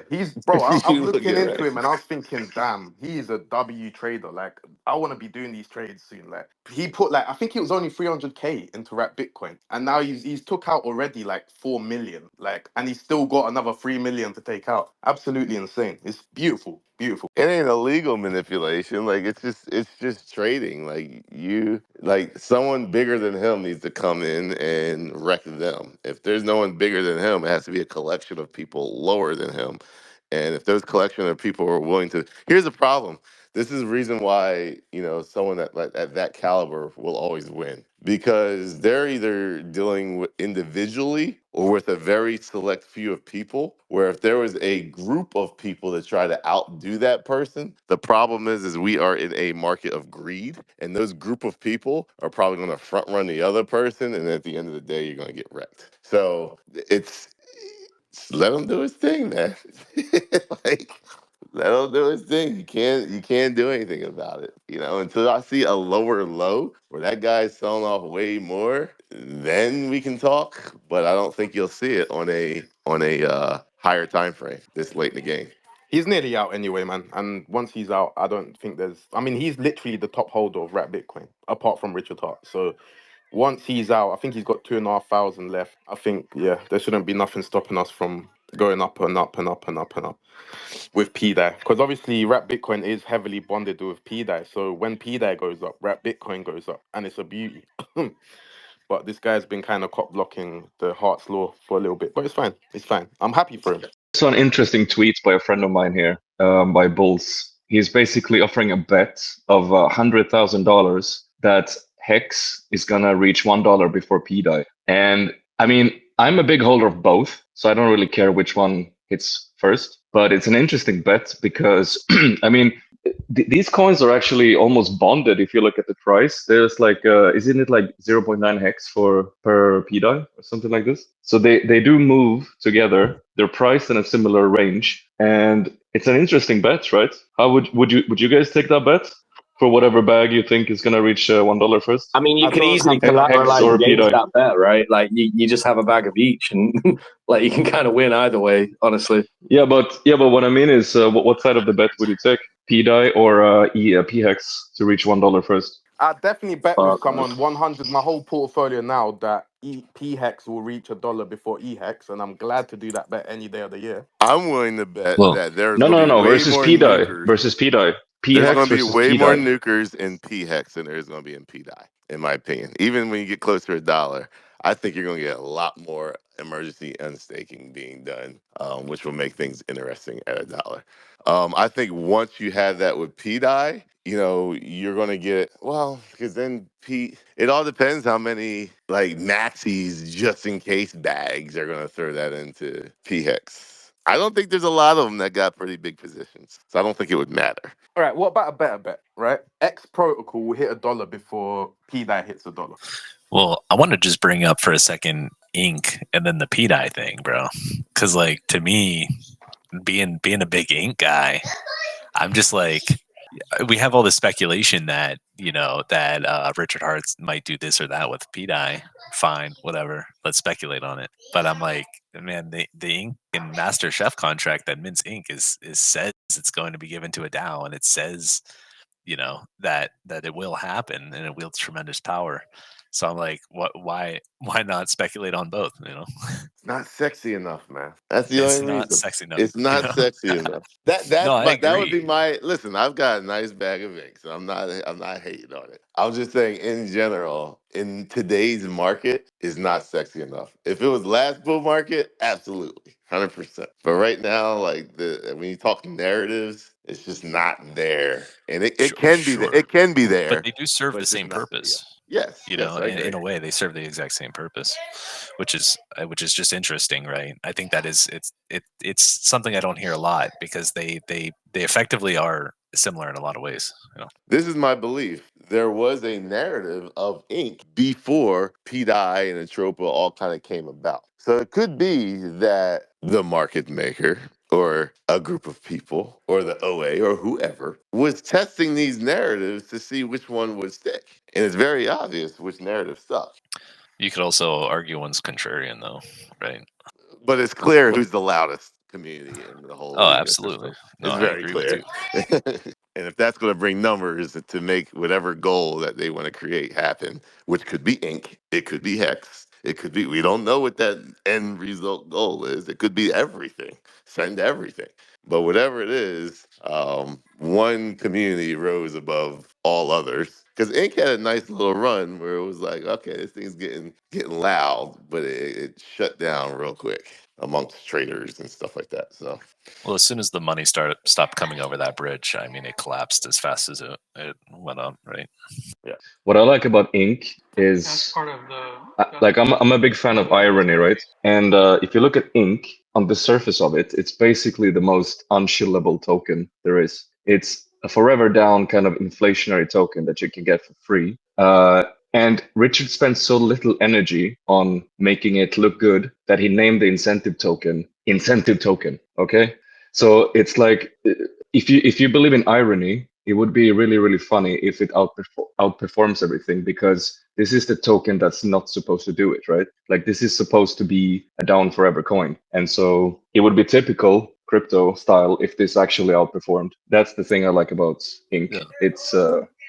I'm looking into him and I was thinking, damn, he's a W trader. Like, I want to be doing these trades soon. Like, he put I think it was only 300K into Wrap Bitcoin, and now he's took out already like 4 million. Like, and he's still got another 3 million to take out. Absolutely insane. It's beautiful. Beautiful. It ain't illegal manipulation. Like, it's just trading. Like someone bigger than him needs to come in and wreck them. If there's no one bigger than him, it has to be a collection of people lower than him. And if those collection of people are willing to, here's the problem. This is the reason why, someone at that caliber will always win, because they're either dealing with individually or with a very select few of people, where if there was a group of people that try to outdo that person, the problem is we are in a market of greed, and those group of people are probably going to front run the other person, and at the end of the day, you're going to get wrecked. So let him do his thing, man. Like, let him do his thing. You can't do anything about it. Until I see a lower low where that guy's selling off way more, then we can talk. But I don't think you'll see it on a higher time frame this late in the game. He's nearly out anyway, man. And once he's out, I don't think he's literally the top holder of Wrap Bitcoin, apart from Richard Hart. So Once he's out, I think he's got 2,500 left. I think, yeah, there shouldn't be nothing stopping us from going up and up and up and up and up with Pdai. Because obviously, Wrap Bitcoin is heavily bonded with Pdai. So when Pdai goes up, Wrap Bitcoin goes up, and it's a beauty. But this guy's been kind of cop blocking the Hart's Law for a little bit. But it's fine. It's fine. I'm happy for him. So an interesting tweet by a friend of mine here, by Bulls. He's basically offering a bet of $100,000 that Hex is gonna reach $1 before Pdi. And I mean, I'm a big holder of both, so I don't really care which one hits first. But it's an interesting bet because I mean, these coins are actually almost bonded if you look at the price. There's like, isn't it like 0.9 hex for per Pdi or something like this? So they do move together. They're priced in a similar range, and it's an interesting bet, right? How would you guys take that bet for whatever bag you think is gonna reach $1 first? I mean, you I could don't easily have the Hex collateralize or against Pdi? that bet, right? Like you just have a bag of each, and like you can kind of win either way, honestly. Yeah, but what I mean is, what side of the bet would you take? Pdi or P hex to reach $1 first? I definitely bet with But someone 100. My whole portfolio now that P hex will reach $1 before E hex, and I'm glad to do that bet any day of the year. I'm willing to bet Well, that there's No, going to no, be no, no. way Versus more Pdi. nukers. Versus Pdi. P There's hex going to be versus way more Pdi. nukers in P hex than there's going to be in Pdi, in my opinion. Even when you get closer to $1, I think you're going to get a lot more emergency unstaking being done, which will make things interesting at $1. I think once you have that with Pdi, you're going to get, well, because then it all depends how many like maxis just in case bags are going to throw that into P hex. I don't think there's a lot of them that got pretty big positions, so I don't think it would matter. All right, what about a better bet, right? X protocol will hit $1 before Pdai hits $1. Well, I want to just bring up for a second ink and then the Pedi thing, bro. Because like to me, being a big ink guy, I'm just like, we have all this speculation that Richard Hart might do this or that with Pedi. Fine, whatever. Let's speculate on it. But I'm like, man, the ink and Master Chef contract that mints ink is says it's going to be given to a DAO, and it says that it will happen and it wields tremendous power. So I'm like, why not speculate on both? It's not sexy enough, man. That's the It's only not reason. sexy enough. It's not sexy enough. That's No, I that would be agree. my listen. I've got a nice bag of inks. I'm not hating on it. I'm just saying in general, in today's market, is not sexy enough. If it was last bull market, absolutely, 100%. But right now, like when you talk narratives, it's just not there. And it can be there. Sure. It can be But there, they do serve but the it's just same not there yet. purpose. Yes, I agree. In a way, they serve the exact same purpose, which is just interesting, right? I think that it's something I don't hear a lot because they effectively are similar in a lot of ways. This is my belief. There was a narrative of ink before Pdi and Atropa all kind of came about. So it could be that the market maker or a group of people or the OA or whoever was testing these narratives to see which one would stick. And it's very obvious which narrative stuck. You could also argue one's contrarian, though, right? But it's clear who's the loudest community in the whole Oh, absolutely. ecosystem. No, It's I very agree with clear. you. And if that's going to bring numbers to make whatever goal that they want to create happen, which could be ink, it could be hex, it could be, we don't know what that end result goal is. It could be everything, send everything. But whatever it is, one community rose above all others. Because ink had a nice little run where it was like, okay, this thing's getting loud, but it shut down real quick amongst traders and stuff like that. So Well, as soon as the money stopped coming over that bridge, I mean, it collapsed as fast as it went up, right? yeah. What I like about ink That's is, part of the. like, I'm a big fan of irony, right? And if you look at ink on the surface of it, it's basically the most unchillable token there is. It's a forever down kind of inflationary token that you can get for free. And Richard spent so little energy on making it look good that he named the incentive token incentive token. Okay, so it's like, if you believe in irony, it would be really, really funny if it outperforms everything, because this is the token that's not supposed to do it, right? Like, this is supposed to be a down forever coin, and so it would be typical crypto style if this actually outperformed. That's the thing I like about ink. Yeah.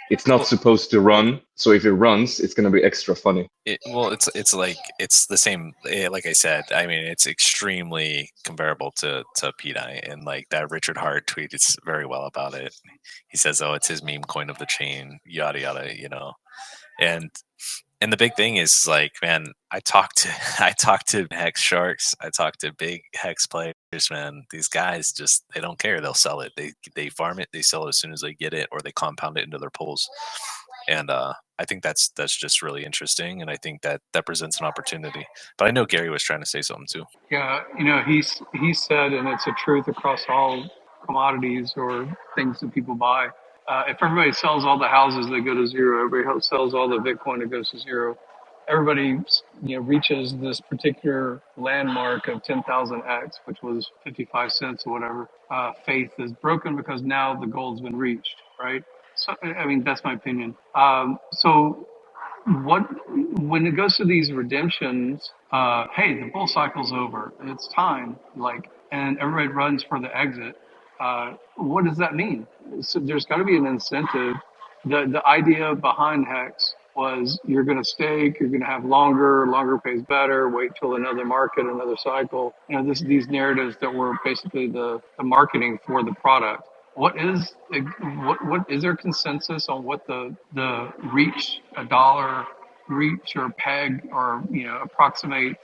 It's not supposed to run So if it runs, it's going to be extra funny. Well, it's like it's the same. Like I said, I mean, it's extremely comparable to Pdai, and like that Richard Hart tweet, it's very well about it. He says, "Oh, it's his meme coin of the chain," yada yada, you know, and the big thing is like, man, I talked to hex sharks, I talked to big hex players, man. These guys just, they don't care. They'll sell it. They farm it, they sell it as soon as they get it, or they compound it into their pools. And I think that's just really interesting, and I think that presents an opportunity. But I know Gary was trying to say something too. Yeah, you know, he said, and it's a truth across all commodities or things that people buy. If everybody sells all the houses, they go to zero. Everybody sells all the Bitcoin, it goes to zero. Everybody, you know, reaches this particular landmark of 10,000x, which was 55 cents or whatever. Faith is broken because now the goal's been reached, right? So, I mean, that's my opinion. So what, when it goes to these redemptions, hey, the bull cycle's over, it's time, like, and everybody runs for the exit. What does that mean? So there's got to be an incentive. The idea behind Hex was you're going to stake, you're going to have longer pays better, wait till another market, another cycle. You know, these narratives that were basically the marketing for the product. What is there consensus on what the reach, a dollar reach or peg, or, you know, approximate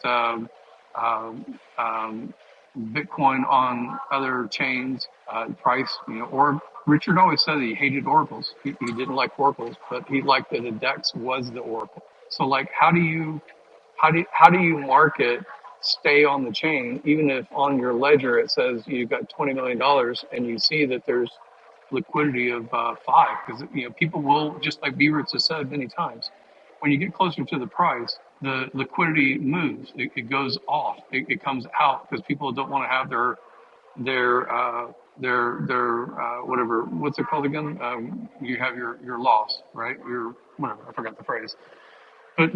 Bitcoin on other chains price, you know? Or Richard always said he hated oracles. He didn't like oracles, but he liked that the DEX was the oracle. So like, how do you market stay on the chain, even if on your ledger it says you've got $20 million and you see that there's liquidity of 5? Because, you know, people will, just like B-Roots has said many times, when you get closer to the price, the liquidity moves. It goes off. It comes out because people don't want to have their whatever, what's it called again? You have your loss, right? Your whatever, I forgot the phrase. But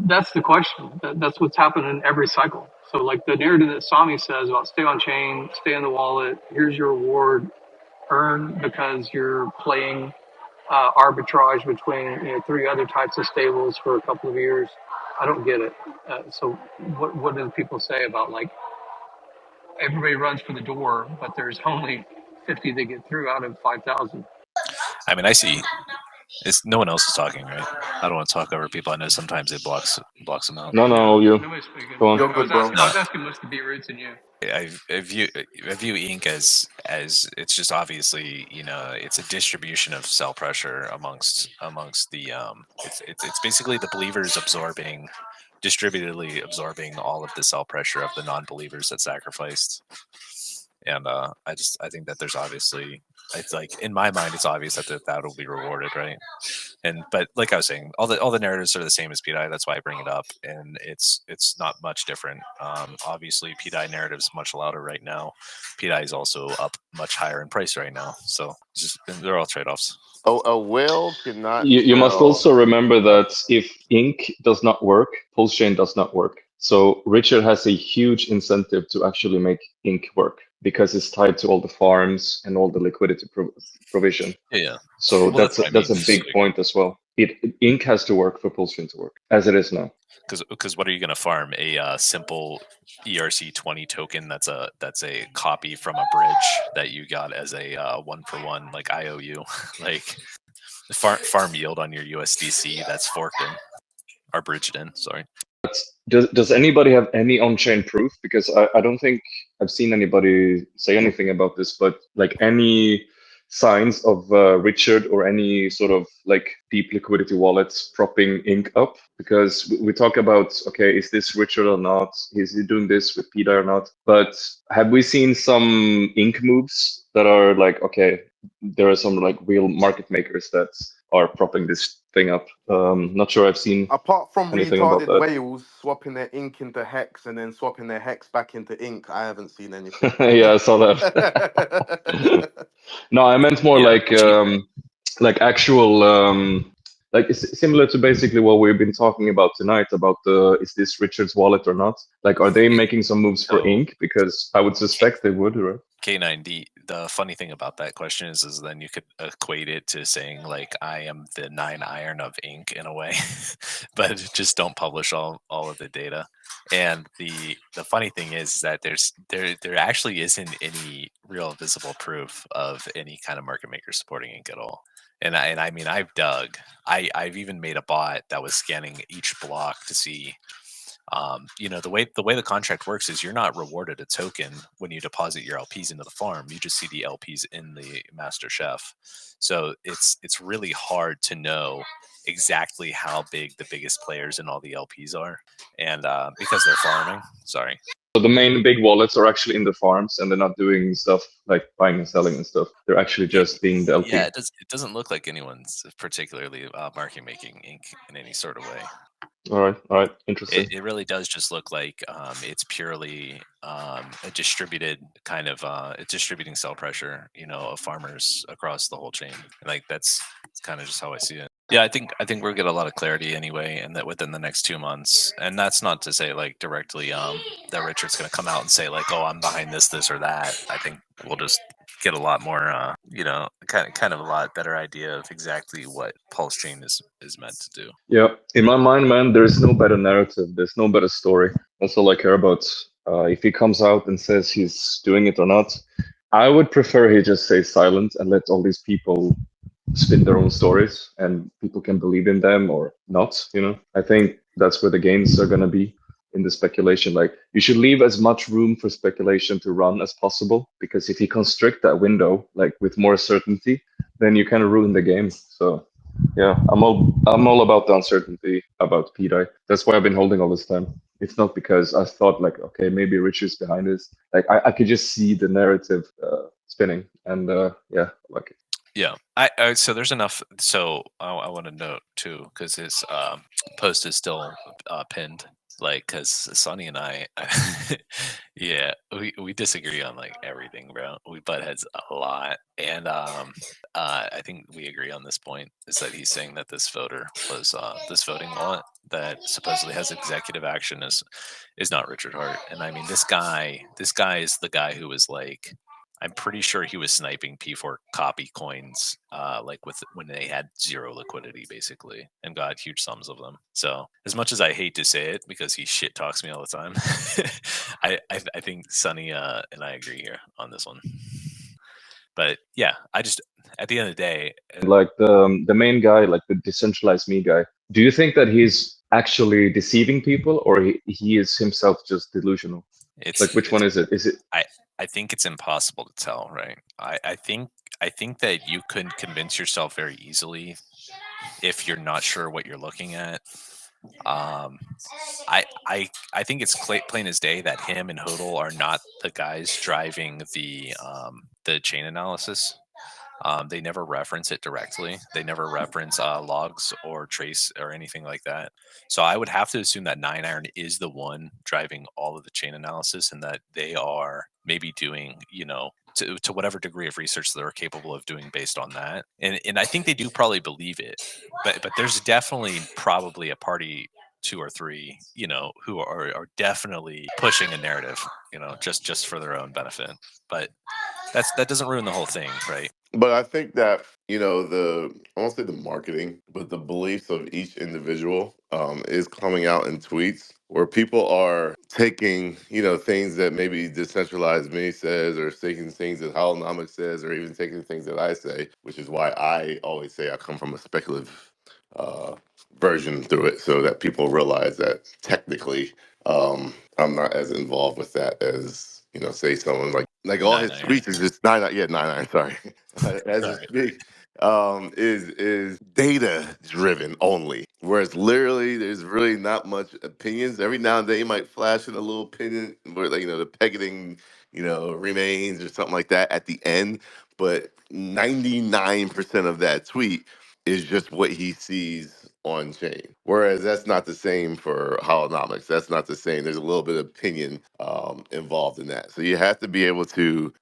that's the question. That's what's happened in every cycle. So like the narrative that Sami says about stay on chain, stay in the wallet, here's your reward, earn because you're playing arbitrage between, you know, 3 other types of stables for a couple of years. I don't get it. So what do people say about, like, everybody runs for the door, but there's only 50 that get through out of 5,000? I mean, I see. No one else is talking, right? I don't want to talk over people. I know sometimes it blocks them out. No, you. Nobody's speaking. Go on. You're good, bro. I was asking Mr. B-Roots and you. I view ink as it's just obviously, you know, it's a distribution of sell pressure amongst the it's basically the believers distributedly absorbing all of the sell pressure of the non-believers that sacrificed. And I think that there's obviously, it's like, in my mind, it's obvious that will be rewarded, right? But like I was saying, all the narratives are the same as Pdai. That's why I bring it up, and it's not much different. Obviously, Pdai narrative's much louder right now. Pdai is also up much higher in price right now. So they're all trade-offs. Oh, a whale cannot You must sell. also remember that if ink does not work, Pulsechain does not work. So Richard has a huge incentive to actually make ink work because it's tied to all the farms and all the liquidity provision. Yeah. So Well, that's a big point as well. Ink has to work for Pulsechain to work as it is now. Because what are you going to farm? A simple ERC20 token that's a copy from a bridge that you got as a 1-for-1, like IOU, like the farm yield on your USDC that's forked in or bridged in. Sorry. Does anybody have any on-chain proof? Because I don't think I've seen anybody say anything about this, but like any signs of Richard or any sort of like deep liquidity wallets propping ink up? Because we talk about, okay, is this Richard or not? Is he doing this with Pedi or not? But have we seen some ink moves that are like, okay, there are some like real market makers that are propping this thing up? Not sure I've seen Apart from anything about retarded that. whales swapping their ink into hex and then swapping their hex back into ink, I haven't seen anything. Yeah, I saw that. No, I meant more like actual like it's similar to basically what we've been talking about tonight about is this Richard's wallet or not? Like, are they making some moves for ink? Because I would suspect they would, right? K9D, the funny thing about that question is then you could equate it to saying like I am the 9 iron of ink in a way, but just don't publish all of the data. And the funny thing is that there actually isn't any real visible proof of any kind of market maker supporting ink at all. And I mean I've dug. I've even made a bot that was scanning each block to see the way the contract works is you're not rewarded a token when you deposit your LPs into the farm. You just see the LPs in the master chef. So it's really hard to know exactly how big the biggest players in all the LPs are, and because they're farming. Sorry. So the main big wallets are actually in the farms, and they're not doing stuff like buying and selling and stuff. They're actually just being the LP. Yeah, it doesn't look like anyone's particularly market making ink in any sort of way. All right, interesting. It really does just look like it's purely a distributed kind of distributing sell pressure, of farmers across the whole chain. Like that's kind of just how I see it. Yeah, I think we'll get a lot of clarity anyway, and that within the next 2 months. And that's not to say like directly that Richard's going to come out and say like, oh, I'm behind this, or that. I think we'll just get a lot more, kind of a lot better idea of exactly what Pulsechain is meant to do. Yeah, in my mind, man, there's no better narrative. There's no better story. That's all I care about. If he comes out and says he's doing it or not, I would prefer he just stays silent and let all these people spin their own stories and people can believe in them or not. I think that's where the gains are going to be in the speculation. Like, you should leave as much room for speculation to run as possible, because if you constrict that window like with more certainty, then you kind of ruin the game. So yeah, I'm all about the uncertainty about Pdi. That's why I've been holding all this time. It's not because I thought like, okay, maybe Richard's behind this. Like I could just see the narrative spinning, and yeah, I like it. Yeah, so there's enough. So I want to note too, because his post is still pinned. Like, because Sonny and I, yeah, we disagree on like everything, bro. We butt heads a lot, and I think we agree on this point is that he's saying that this voter was this voting wallet that supposedly has executive action is not Richard Hart. And I mean, this guy is the guy who was like, I'm pretty sure he was sniping P4 copy coins, like when they had zero liquidity, basically, and got huge sums of them. So, as much as I hate to say it because he shit talks me all the time, I think Sonny and I agree here on this one. But yeah, I just at the end of the day, like the main guy, like the decentralized me guy. Do you think that he's actually deceiving people, or he is himself just delusional? It's like, which one is it? Is it? I think it's impossible to tell, right? I think that you could convince yourself very easily if you're not sure what you're looking at. I think it's plain as day that him and Hodl are not the guys driving the chain analysis. They never reference it directly. They never reference logs or trace or anything like that. So I would have to assume that 9 Iron is the one driving all of the chain analysis, and that they are maybe doing, to whatever degree of research they're capable of doing based on that. And I think they do probably believe it, but there's definitely probably a party 2 or 3, who are definitely pushing a narrative, just for their own benefit. But that doesn't ruin the whole thing, right? But I think that, I won't say the marketing, but the beliefs of each individual is coming out in tweets where people are taking, things that maybe Decentralized Me says, or taking things that Holonomics says, or even taking things that I say, which is why I always say I come from a speculative version through it, so that people realize that technically I'm not as involved with that as, say someone like all his 9 Iron. tweets is just 9 9, sorry. As his tweet is data driven only, whereas literally there's really not much opinions. Every now and then you might flash in a little opinion where, like, the pegging, remains or something like that at the end, but 99% of that tweet is just what he sees on chain. Whereas that's not the same for holonomics. That's not the same. There's a little bit of opinion involved in that. So you have to be able to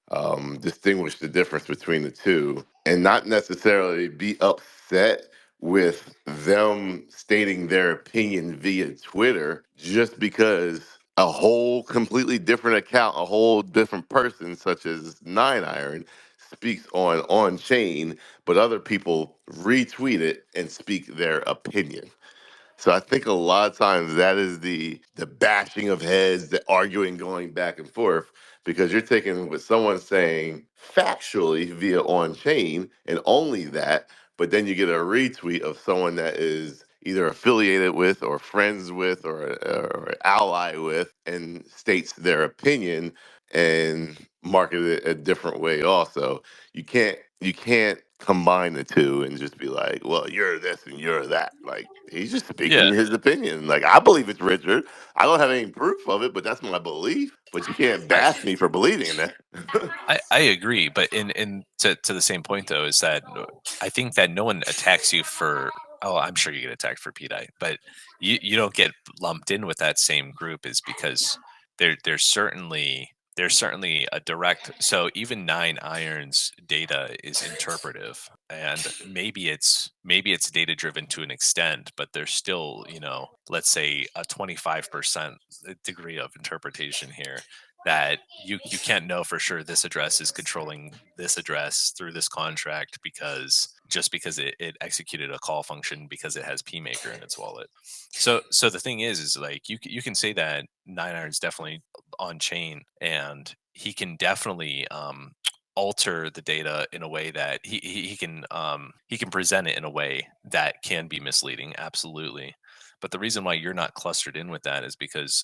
distinguish the difference between the two, and not necessarily be upset with them stating their opinion via Twitter just because a whole completely different account, a whole different person, such as Nine Iron, speaks on chain, but other people retweet it and speak their opinion. So I think a lot of times that is the bashing of heads, the arguing going back and forth, because you're taking what someone's saying factually via on chain and only that, but then you get a retweet of someone that is either affiliated with or friends with or ally with and states their opinion and market it a different way also. You can't combine the two and just be like, well, you're this and you're that. Like he's just Yeah, speaking his opinion. Like I believe it's Richard. I don't have any proof of it, but that's my belief. But you can't I, bash me for believing in that. I agree, but in to the same point though is that I think that no one attacks you for. Oh, I'm sure you get attacked for Pdi, but you don't get lumped in with that same group is because there's certainly a direct. So even Nine Irons data is interpretive, and maybe it's data driven to an extent, but there's still let's say a 25% degree of interpretation here that you can't know for sure this address is controlling this address through this contract because it executed a call function because it has PMaker in its wallet. So the thing is like you can say that Nine Iron's definitely on chain and he can definitely alter the data in a way that he can present it in a way that can be misleading, absolutely. But the reason why you're not clustered in with that is because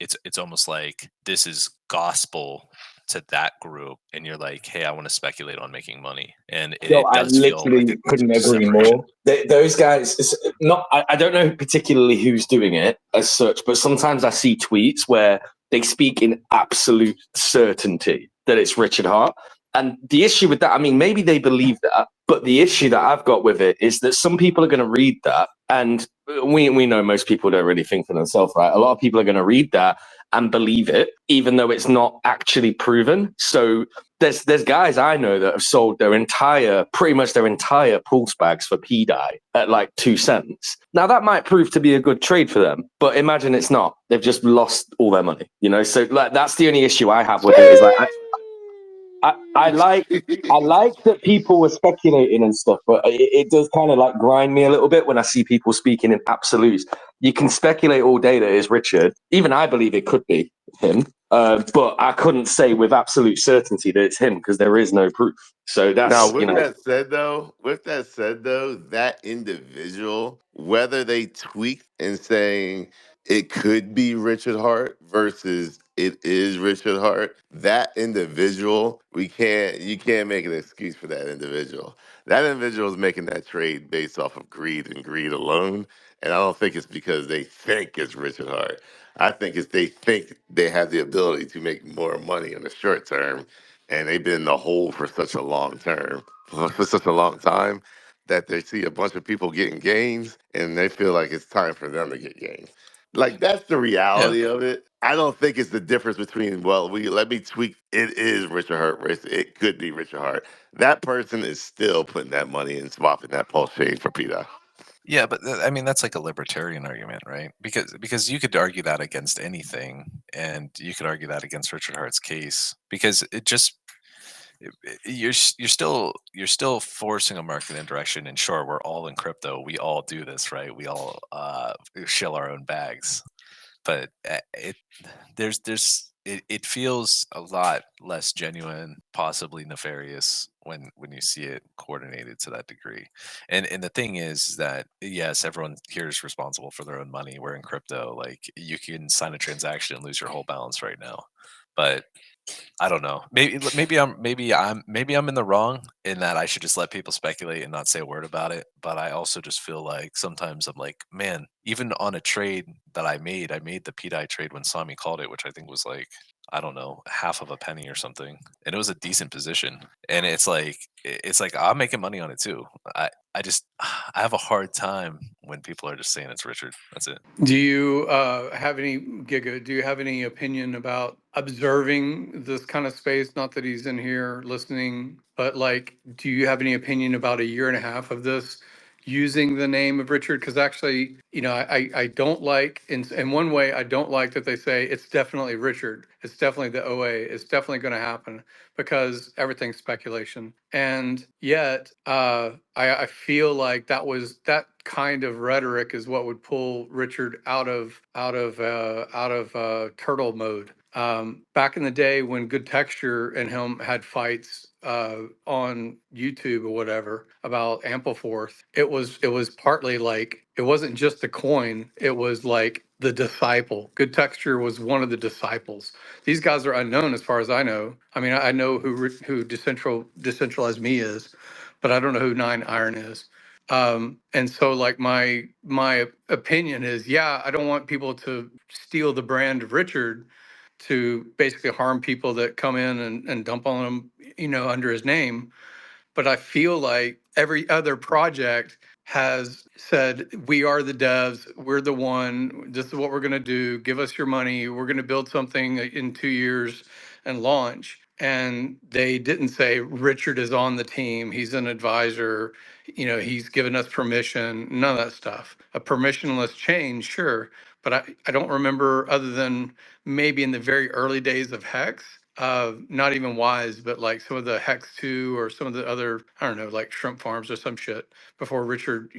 it's almost like this is gospel to that group, and you're like, hey, I want to speculate on making money, and Yo, it I does feel like literally a couldn't agree separation. more. Those guys, it's not. I don't know particularly who's doing it as such, but sometimes I see tweets where they speak in absolute certainty that it's Richard Hart. And the issue with that, I mean, maybe they believe that, but the issue that I've got with it is that some people are going to read that, and we know most people don't really think for themselves, right? A lot of people are going to read that and believe it, even though it's not actually proven. So there's guys I know that have sold pretty much their entire pulse bags for Pdi at like 2 cents. Now that might prove to be a good trade for them, but imagine it's not. They've just lost all their money, So like that's the only issue I have with it is like I like that people were speculating and stuff, but it does kind of like grind me a little bit when I see people speaking in absolutes. You can speculate all day that it's Richard. Even I believe it could be him, but I couldn't say with absolute certainty that it's him because there is no proof. So Now, that's with that said though, that individual, whether they tweak and saying it could be Richard Hart versus it is Richard Hart, that individual, you can't make an excuse for that individual. That individual is making that trade based off of greed and greed alone. And I don't think it's because they think it's Richard Hart. I think it's they think they have the ability to make more money in the short term and they've been in the hole for such a long term, for such a long time, that they see a bunch of people getting gains, and they feel like it's time for them to get gains. Like that's the Yeah. reality of it. I don't think it's the difference between we let me tweak. It is Richard Hart versus it could be Richard Hart. That person is still putting that money and swapping that pulse chain for Pedi. Yeah, but I mean that's like a libertarian argument, right? Because you could argue that against anything, and you could argue that against Richard Hart's case because you're still forcing a market in direction. And sure, we're all in crypto. We all do this, right? We all shill our own bags, but it feels a lot less genuine, possibly nefarious when you see it coordinated to that degree. And the thing is that yes, everyone here is responsible for their own money. We're in crypto. Like you can sign a transaction and lose your whole balance right now. But I don't know. Maybe I'm in the wrong in that I should just let people speculate and not say a word about it. But I also just feel like sometimes I'm like, man, even on a trade that I made the Pdi trade when Sami called it, which I think was like, I don't know, half of a penny or something. And it was a decent position. And it's like I'm making money on it too. I just I have a hard time when people are just saying it's Richard. That's it. Do you have any, Giga, do you have any opinion about observing this kind of space? Not that he's in here listening, but like, do you have any opinion about a year and a half of this? using the name of Richard, because actually, I don't like, in one way, I don't like that they say it's definitely Richard. It's definitely the OA. It's definitely going to happen because everything's speculation. And yet, I feel like that kind of rhetoric is what would pull Richard out of turtle mode. Back in the day when Good Texture and him had fights on YouTube or whatever about Ampleforth, it was partly like it wasn't just the coin; it was like the disciple. Good Texture was one of the disciples. These guys are unknown as far as I know. I mean, I know who decentralized me is, but I don't know who Nine Iron is. And so like my opinion is, yeah, I don't want people to steal the brand of Richard to basically harm people that come in and dump on him, under his name. But I feel like every other project has said, we are the devs, we're the one, this is what we're going to do, give us your money, we're going to build something in 2 years and launch. And they didn't say Richard is on the team, he's an advisor, he's given us permission, none of that stuff. A permissionless chain, sure. But I don't remember, other than maybe in the very early days of Hex, not even Wise, but like some of the Hex 2 or some of the other, I don't know, like shrimp farms or some shit, before Richard,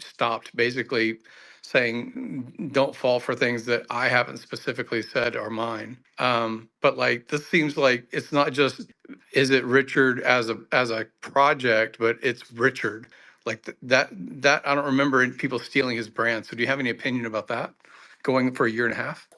stopped basically saying, don't fall for things that I haven't specifically said are mine. But like, this seems like it's not just, is it Richard as a project, but it's Richard. Like that I don't remember people stealing his brand. So do you have any opinion about that? Going for a year and a half?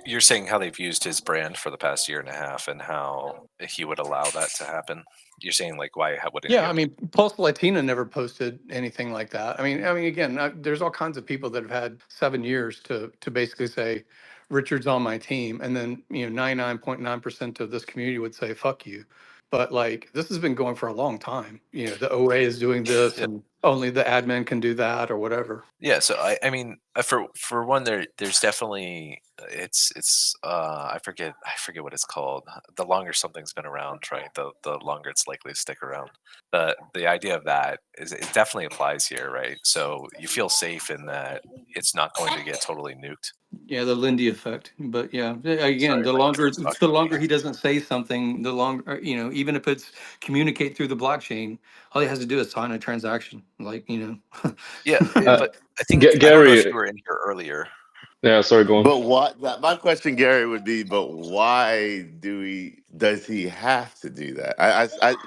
You're saying how they've used his brand for the past year and a half and how he would allow that to happen. You're saying like, why wouldn't he Yeah, I have? mean, Pulse Latina never posted anything like that. I mean, again, there's all kinds of people that have had 7 years to basically say, Richard's on my team, and then 99.9% of this community would say, "Fuck you." But like, this has been going for a long time. The OA is doing this, Yeah. and only the admin can do that, or whatever. Yeah, so I mean, for one, there's definitely it's I forget what it's called. The longer something's been around, right, the longer it's likely to stick around. The idea of that is it definitely applies here, right? So you feel safe in that it's not going to get totally nuked. Yeah, the Lindy effect. But yeah, again, Sorry, the my longer kid's the talking to me. longer he doesn't say something, the longer, even if it's communicate through the blockchain, all he has to do is sign a transaction. Like, Yeah, Uh, but I don't know if you Gary, were in here earlier. yeah, sorry, go on. But my question, Gary, would be, but why does he have to do that?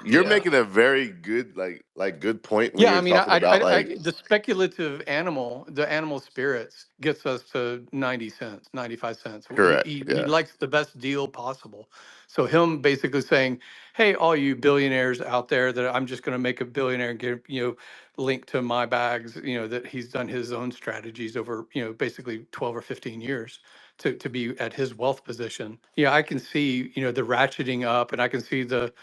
You're Yeah. making a very good, good point when Yeah, I you're mean, talking about the speculative animal, the animal spirits gets us to 90 cents, 95 cents. He, correct, he, he yeah. likes the best deal possible. So him basically saying, hey, all you billionaires out there, that I'm just going to make a billionaire and give, link to my bags, that he's done his own strategies over, basically 12 or 15 years to be at his wealth position. Yeah, I can see, the ratcheting up, and I can see the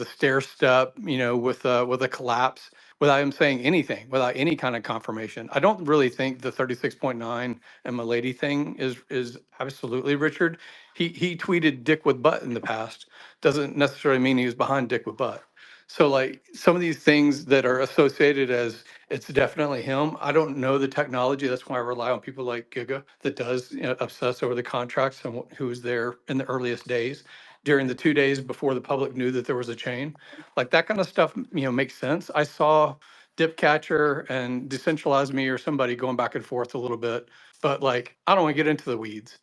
stair step, with a collapse without him saying anything, without any kind of confirmation. I don't really think the 36.9 and Milady thing is absolutely Richard. He tweeted Dick with butt in the past. Doesn't necessarily mean he was behind Dick with butt. So like some of these things that are associated as it's definitely him. I don't know the technology. That's why I rely on people like Giga that does, obsess over the contracts and who was there in the earliest days during the 2 days before the public knew that there was a chain. Like that kind of stuff, makes sense. I saw Dipcatcher and Decentralize Me or somebody going back and forth a little bit, but like I don't want to get into the weeds.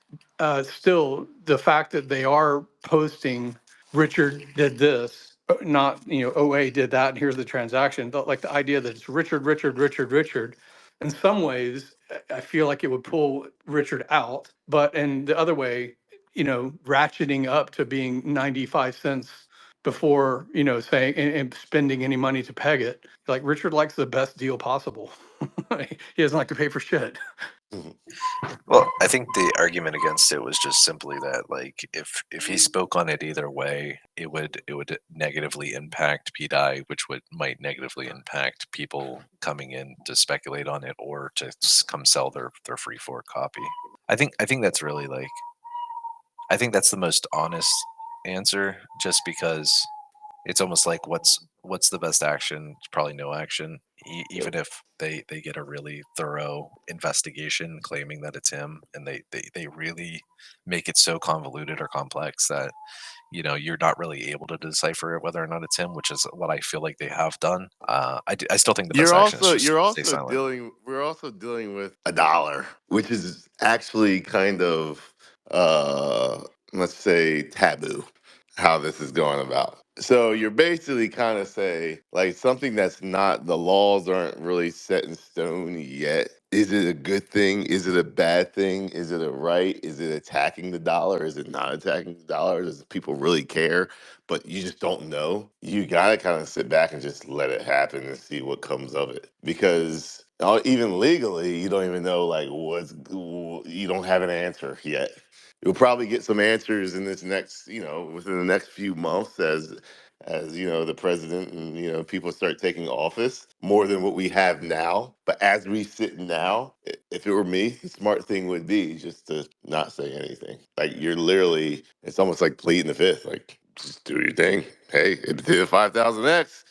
Still, the fact that they are posting Richard did this, not OA did that, and here's the transaction. But like the idea that it's Richard, Richard, Richard, Richard. In some ways, I feel like it would pull Richard out, but in the other way, ratcheting up to being 95 cents before, saying and spending any money to peg it. Like Richard likes the best deal possible. He doesn't like to pay for shit. Mhm. Well, I think the argument against it was just simply that, like, if he spoke on it either way, it would negatively impact Pdi, which might negatively impact people coming in to speculate on it or to come sell their free fork copy. I think that's really I think that's the most honest answer, just because it's almost like what's the best action? It's probably no action, even if they get a really thorough investigation claiming that it's him, and they really make it so convoluted or complex that you're not really able to decipher whether or not it's him, which is what I feel like they have done. I still think the best action is just stay silent. We're also dealing with a dollar, which is actually kind of let's say taboo how this is going about. So you're basically kind of say like something that's not, the laws aren't really set in stone yet. Is it a good thing? Is it a bad thing? Is it a right? Is it attacking the dollar? Is it not attacking the dollar? Does people really care? But you just don't know. You gotta kind of sit back and just let it happen and see what comes of it. Because even legally, you don't even know like you don't have an answer yet. You'll probably get some answers in this next, within the next few months as the president and people start taking office more than what we have now. But as we sit now, if it were me, the smart thing would be just to not say anything. Like you're literally, it's almost like pleading the fifth. Like just do your thing. Hey, it did 5,000x.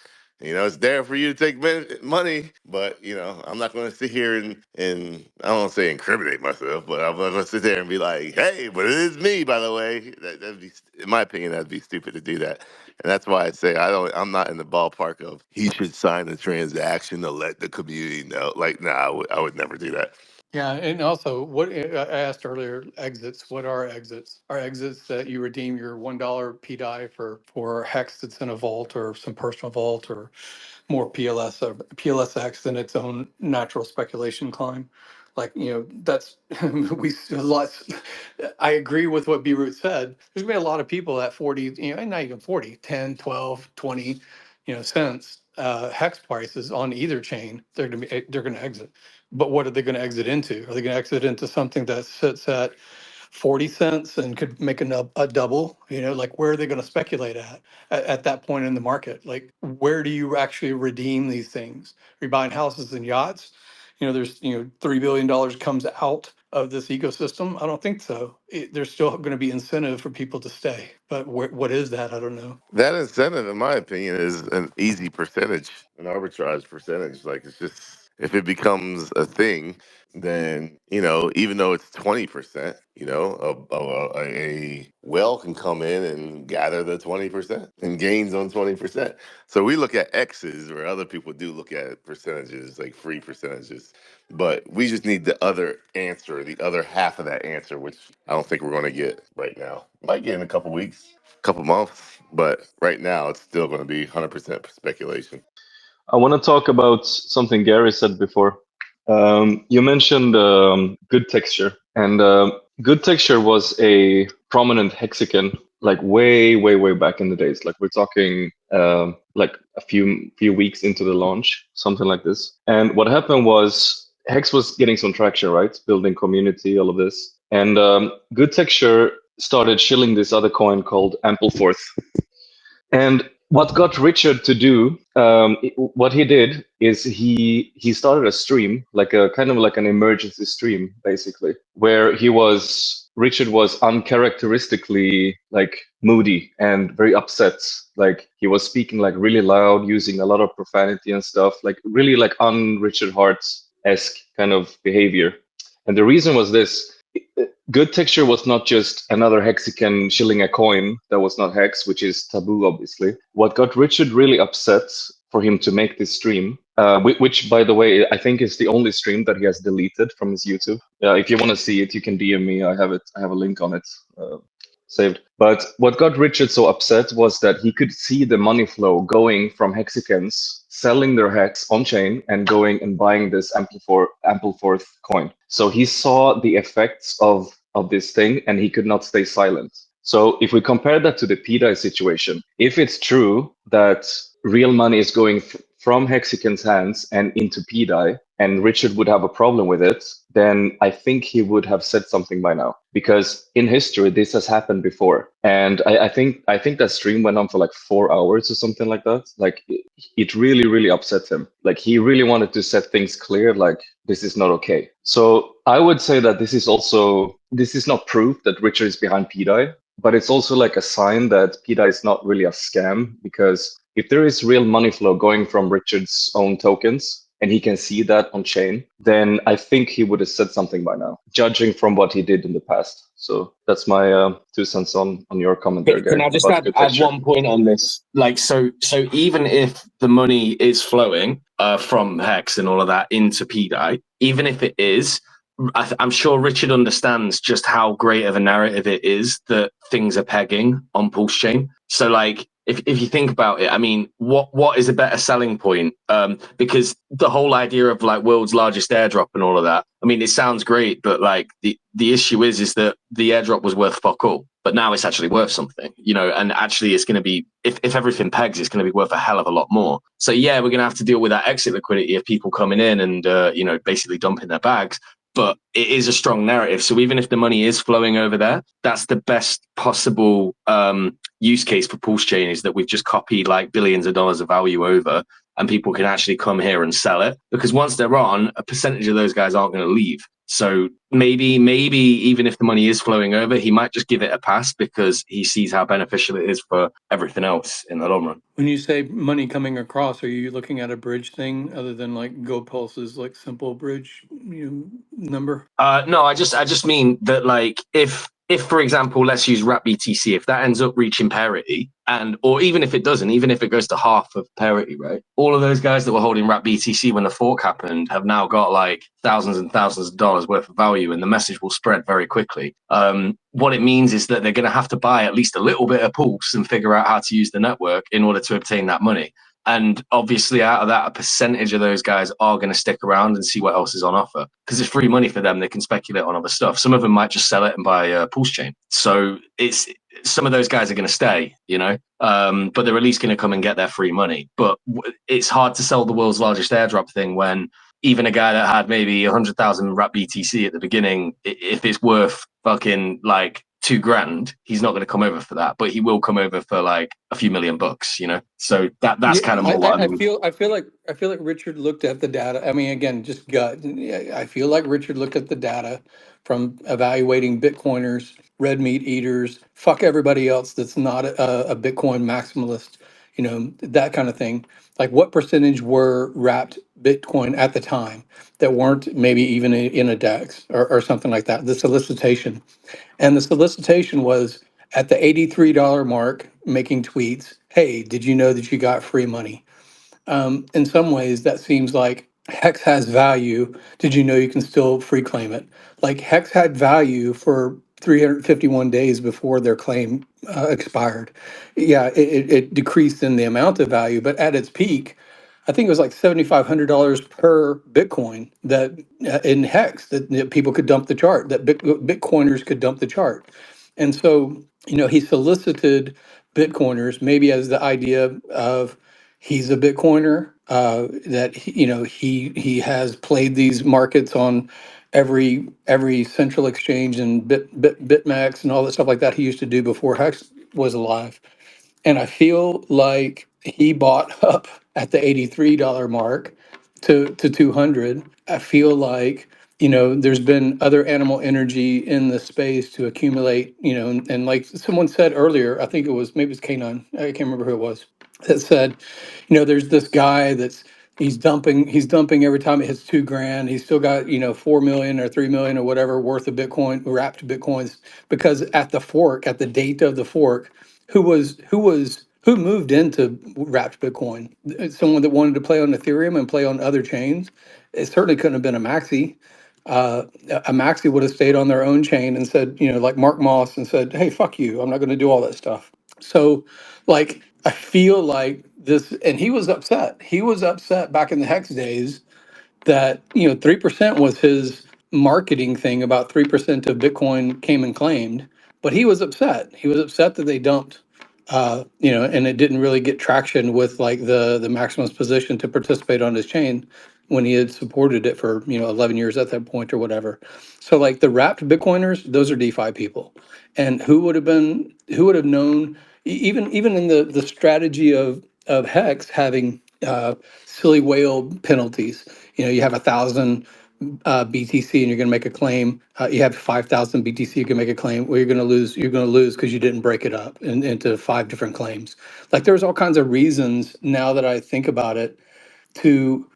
It's there for you to take money, but I'm not going to sit here and I don't want to say incriminate myself, but I'm not going to sit there and be like, hey, but it is me, by the way. That'd be, in my opinion, that'd be stupid to do that, and that's why I say I'm not in the ballpark of he should sign a transaction to let the community know. Like, nah, I would never do that. Yeah, and also, what I asked earlier, exits. What are exits? Are exits that you redeem your $1 Pdi for hex that's in a vault or some personal vault or more PLS or PLSX than its own natural speculation climb? Like, that's lots. I agree with what B Root said. There's gonna be a lot of people at 40, and not even 40, 10, 12, 20, cents hex prices on either chain. They're gonna exit. But what are they going to exit into? Are they going to exit into something that sits at 40 cents and could make a double? Like where are they going to speculate at that point in the market? Like where do you actually redeem these things? Are you buying houses and yachts? There's $3 billion comes out of this ecosystem. I don't think so. There's still going to be incentive for people to stay, but what is that? I don't know. That incentive, in my opinion, is an easy percentage, an arbitrage percentage. Like it's just if it becomes a thing, then even though it's 20%, a whale can come in and gather the 20% and gains on 20%. So we look at X's, where other people do look at percentages, like free percentages. But we just need the other answer, the other half of that answer, which I don't think we're going to get right now. Might get in a couple weeks, couple months, but right now it's still going to be 100% speculation. I want to talk about something Gary said before. You mentioned good texture, and good texture was a prominent hexagon like way, way, way back in the days. Like we're talking like a few weeks into the launch, something like this. And what happened was Hex was getting some traction, right? Building community, all of this, and good texture started shilling this other coin called Ampleforth. And what got Richard to do, what he did is he started a stream, like a kind of like an emergency stream, basically, where Richard was uncharacteristically like moody and very upset. Like he was speaking like really loud, using a lot of profanity and stuff, like really like un-Richard Hart-esque kind of behavior. And the reason was this. Good texture was not just another hexagon shilling a coin that was not hex, which is taboo, obviously. What got Richard really upset for him to make this stream, which, by the way, I think is the only stream that he has deleted from his YouTube. If you want to see it, you can DM me. I have it. I have a link on it saved. But what got Richard so upset was that he could see the money flow going from hexagons selling their hex on chain and going and buying this Ampleforth coin. So he saw the effects of this thing and he could not stay silent. So if we compare that to the Pdai situation, if it's true that real money is going from Hexican's hands and into Pdai, and Richard would have a problem with it, then I think he would have said something by now. Because in history, this has happened before. And I think that stream went on for like 4 hours or something like that. Like it really, really upset him. Like he really wanted to set things clear, like this is not okay. So I would say that this is not proof that Richard is behind Pdai. but it's also like a sign that Pdai is not really a scam, because if there is real money flow going from Richard's own tokens and he can see that on chain, then I think he would have said something by now, judging from what he did in the past. So that's my 2 cents on your comment there, Can Gary, I just about the good add texture. one point on this? Like, so even if the money is flowing from Hex and all of that into Pdi, even if it is, I'm sure Richard understands just how great of a narrative it is that things are pegging on Pulsechain. So, like, if you think about it, I mean, what is a better selling point? Because the whole idea of like world's largest airdrop and all of that, I mean, it sounds great, but like the issue is that the airdrop was worth fuck all, but now it's actually worth something, you know, and actually it's going to be, if everything pegs, it's going to be worth a hell of a lot more. So yeah, we're going to have to deal with that exit liquidity of people coming in and, you know, basically dumping their bags. But it is a strong narrative. So even if the money is flowing over there, that's the best possible use case for Pulsechain, is that we've just copied like billions of dollars of value over, and people can actually come here and sell it, because once they're on, a percentage of those guys aren't going to leave. So maybe even if the money is flowing over, he might just give it a pass because he sees how beneficial it is for everything else in the long run. When you say money coming across, are you looking at a bridge thing other than like GoPulse's like simple bridge number? No, I just mean that, like, if for example, let's use wrap BTC, if that ends up reaching parity, and or even if it doesn't, even if it goes to half of parity, right? All of those guys that were holding wrap BTC when the fork happened have now got like thousands and thousands of dollars worth of value, and the message will spread very quickly. What it means is that they're going to have to buy at least a little bit of Pulse and figure out how to use the network in order to obtain that money. And obviously, out of that, a percentage of those guys are going to stick around and see what else is on offer, because it's free money for them. They can speculate on other stuff. Some of them might just sell it and buy a Pulsechain. So it's, some of those guys are going to stay, you know, but they're at least going to come and get their free money. But it's hard to sell the world's largest airdrop thing when even a guy that had maybe 100,000 wrap BTC at the beginning, if it's worth fucking like $2,000, he's not going to come over for that, but he will come over for like a few $1,000,000, you know. So that's Yeah, kind of more what I I mean. feel like Richard looked at the data. I mean, again, just gut. Yeah, I feel like Richard looked at the data from evaluating Bitcoiners, red meat eaters, fuck everybody else that's not a Bitcoin maximalist, you know, that kind of thing. Like, what percentage were wrapped Bitcoin at the time that weren't maybe even in a DEX or something like that? The solicitation. And the solicitation was at the $83 mark, making tweets. Hey, did you know that you got free money? In some ways, that seems like Hex has value. Did you know you can still free claim it? Like, Hex had value for 351 days before their claim expired. Yeah, it decreased in the amount of value, but at its peak, I think it was like $7,500 per Bitcoin that in Hex that people could dump the chart, that Bitcoiners could dump the chart. And so, you know, he solicited Bitcoiners maybe as the idea of he's a Bitcoiner, that you know, he has played these markets on every central exchange and BitMEX and all that stuff like that he used to do before Hex was alive. And I feel like he bought up at the $83 mark to 200. I feel like, you know, there's been other animal energy in the space to accumulate, you know, and like someone said earlier, I think it was, maybe it's K9, I can't remember who it was, that said, you know, there's this guy that's he's dumping every time it hits $2,000. He's still got, you know, 4 million or 3 million or whatever worth of Bitcoin, wrapped Bitcoins, because at the fork, at the date of the fork, who moved into wrapped Bitcoin? Someone that wanted to play on Ethereum and play on other chains. It certainly couldn't have been a maxi. A maxi would have stayed on their own chain and said, you know, like Mark Moss, and said, "Hey, fuck you! I'm not going to do all that stuff." So, like, I feel like this, and he was upset. He was upset back in the Hex days that, you know, 3% was his marketing thing. About 3% of Bitcoin came and claimed, but he was upset. He was upset that they dumped, you know, and it didn't really get traction with like the maximalist position to participate on his chain when he had supported it for, you know, 11 years at that point or whatever. So like the wrapped Bitcoiners, those are DeFi people, and who would have known, even in the strategy of Hex having silly whale penalties. You know, you have 1,000 BTC and you're going to make a claim. You have 5,000 BTC, you can make a claim. Well, you're going to lose. You're going to lose because you didn't break it up into 5 different claims. Like there's all kinds of reasons now that I think about it to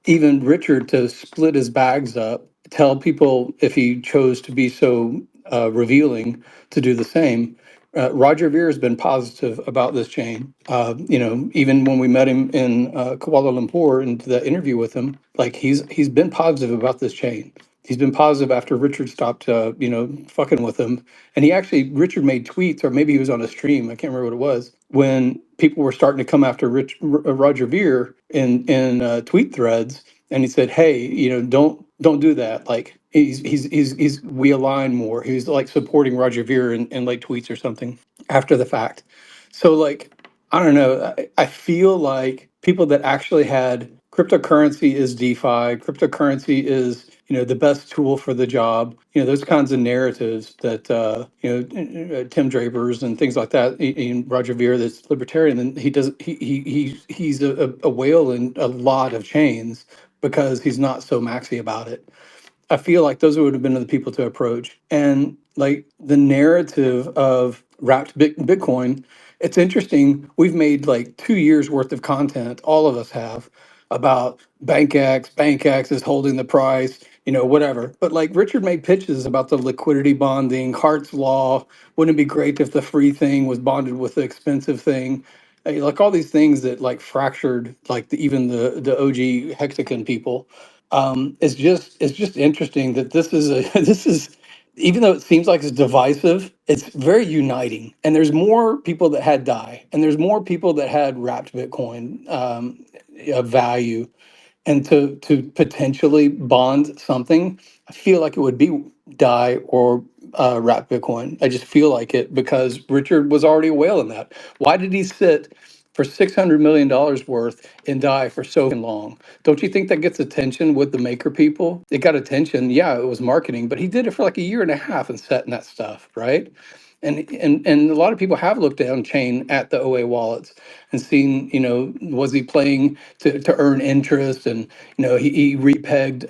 even Richard to split his bags up, tell people if he chose to be so revealing to do the same. Roger Ver has been positive about this chain. Even when we met him in Kuala Lumpur and the interview with him, like he's been positive about this chain. He's been positive after Richard stopped, fucking with him. And Richard made tweets, or maybe he was on a stream. I can't remember what it was, when people were starting to come after Roger Ver in tweet threads, and he said, "Hey, don't do that." Like he's we align more. He's like supporting Roger Ver in like tweets or something after the fact. So like I don't know. I feel like people that actually had cryptocurrency is DeFi, cryptocurrency is the best tool for the job. Those kinds of narratives that Tim Draper's and things like that. And Roger Ver, that's libertarian, and he does he's a whale in a lot of chains because he's not so maxi about it. I feel like those would have been the people to approach. And like the narrative of wrapped Bitcoin, it's interesting. We've made like 2 years worth of content, all of us have, about Bank X is holding the price, whatever. But like Richard made pitches about the liquidity bonding, Hart's Law. Wouldn't it be great if the free thing was bonded with the expensive thing? Like all these things that like fractured like even the OG hexagon people. It's just interesting that this is a this is, even though it seems like it's divisive, it's very uniting. And there's more people that had Dai, and there's more people that had wrapped Bitcoin of value, and to potentially bond something. I feel like it would be Dai or wrap Bitcoin. I just feel like it because Richard was already a whale in that. Why did he sit for $600 million worth in Dai for so long? Don't you think that gets attention with the maker people? It got attention. Yeah, it was marketing, but he did it for like a year and a half and setting that stuff, right? And a lot of people have looked down chain at the OA wallets and seen, was he playing to earn interest? And, he repegged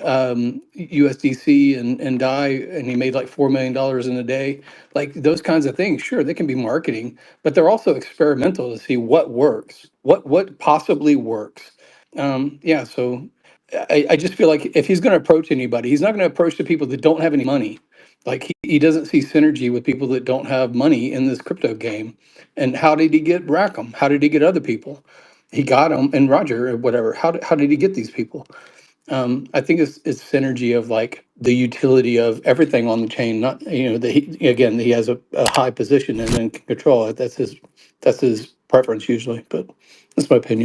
USDC and DAI, and he made like $4 million in a day. Like those kinds of things, sure, they can be marketing, but they're also experimental to see what works, what possibly works. Yeah, so I just feel like if he's going to approach anybody, he's not going to approach the people that don't have any money. Like he doesn't see synergy with people that don't have money in this crypto game. And how did he get Rackham? How did he get other people? He got them, and Roger or whatever. How did he get these people? I think it's synergy of like the utility of everything on the chain. Not that he has a high position and then can control it. That's his preference usually, but that's my opinion.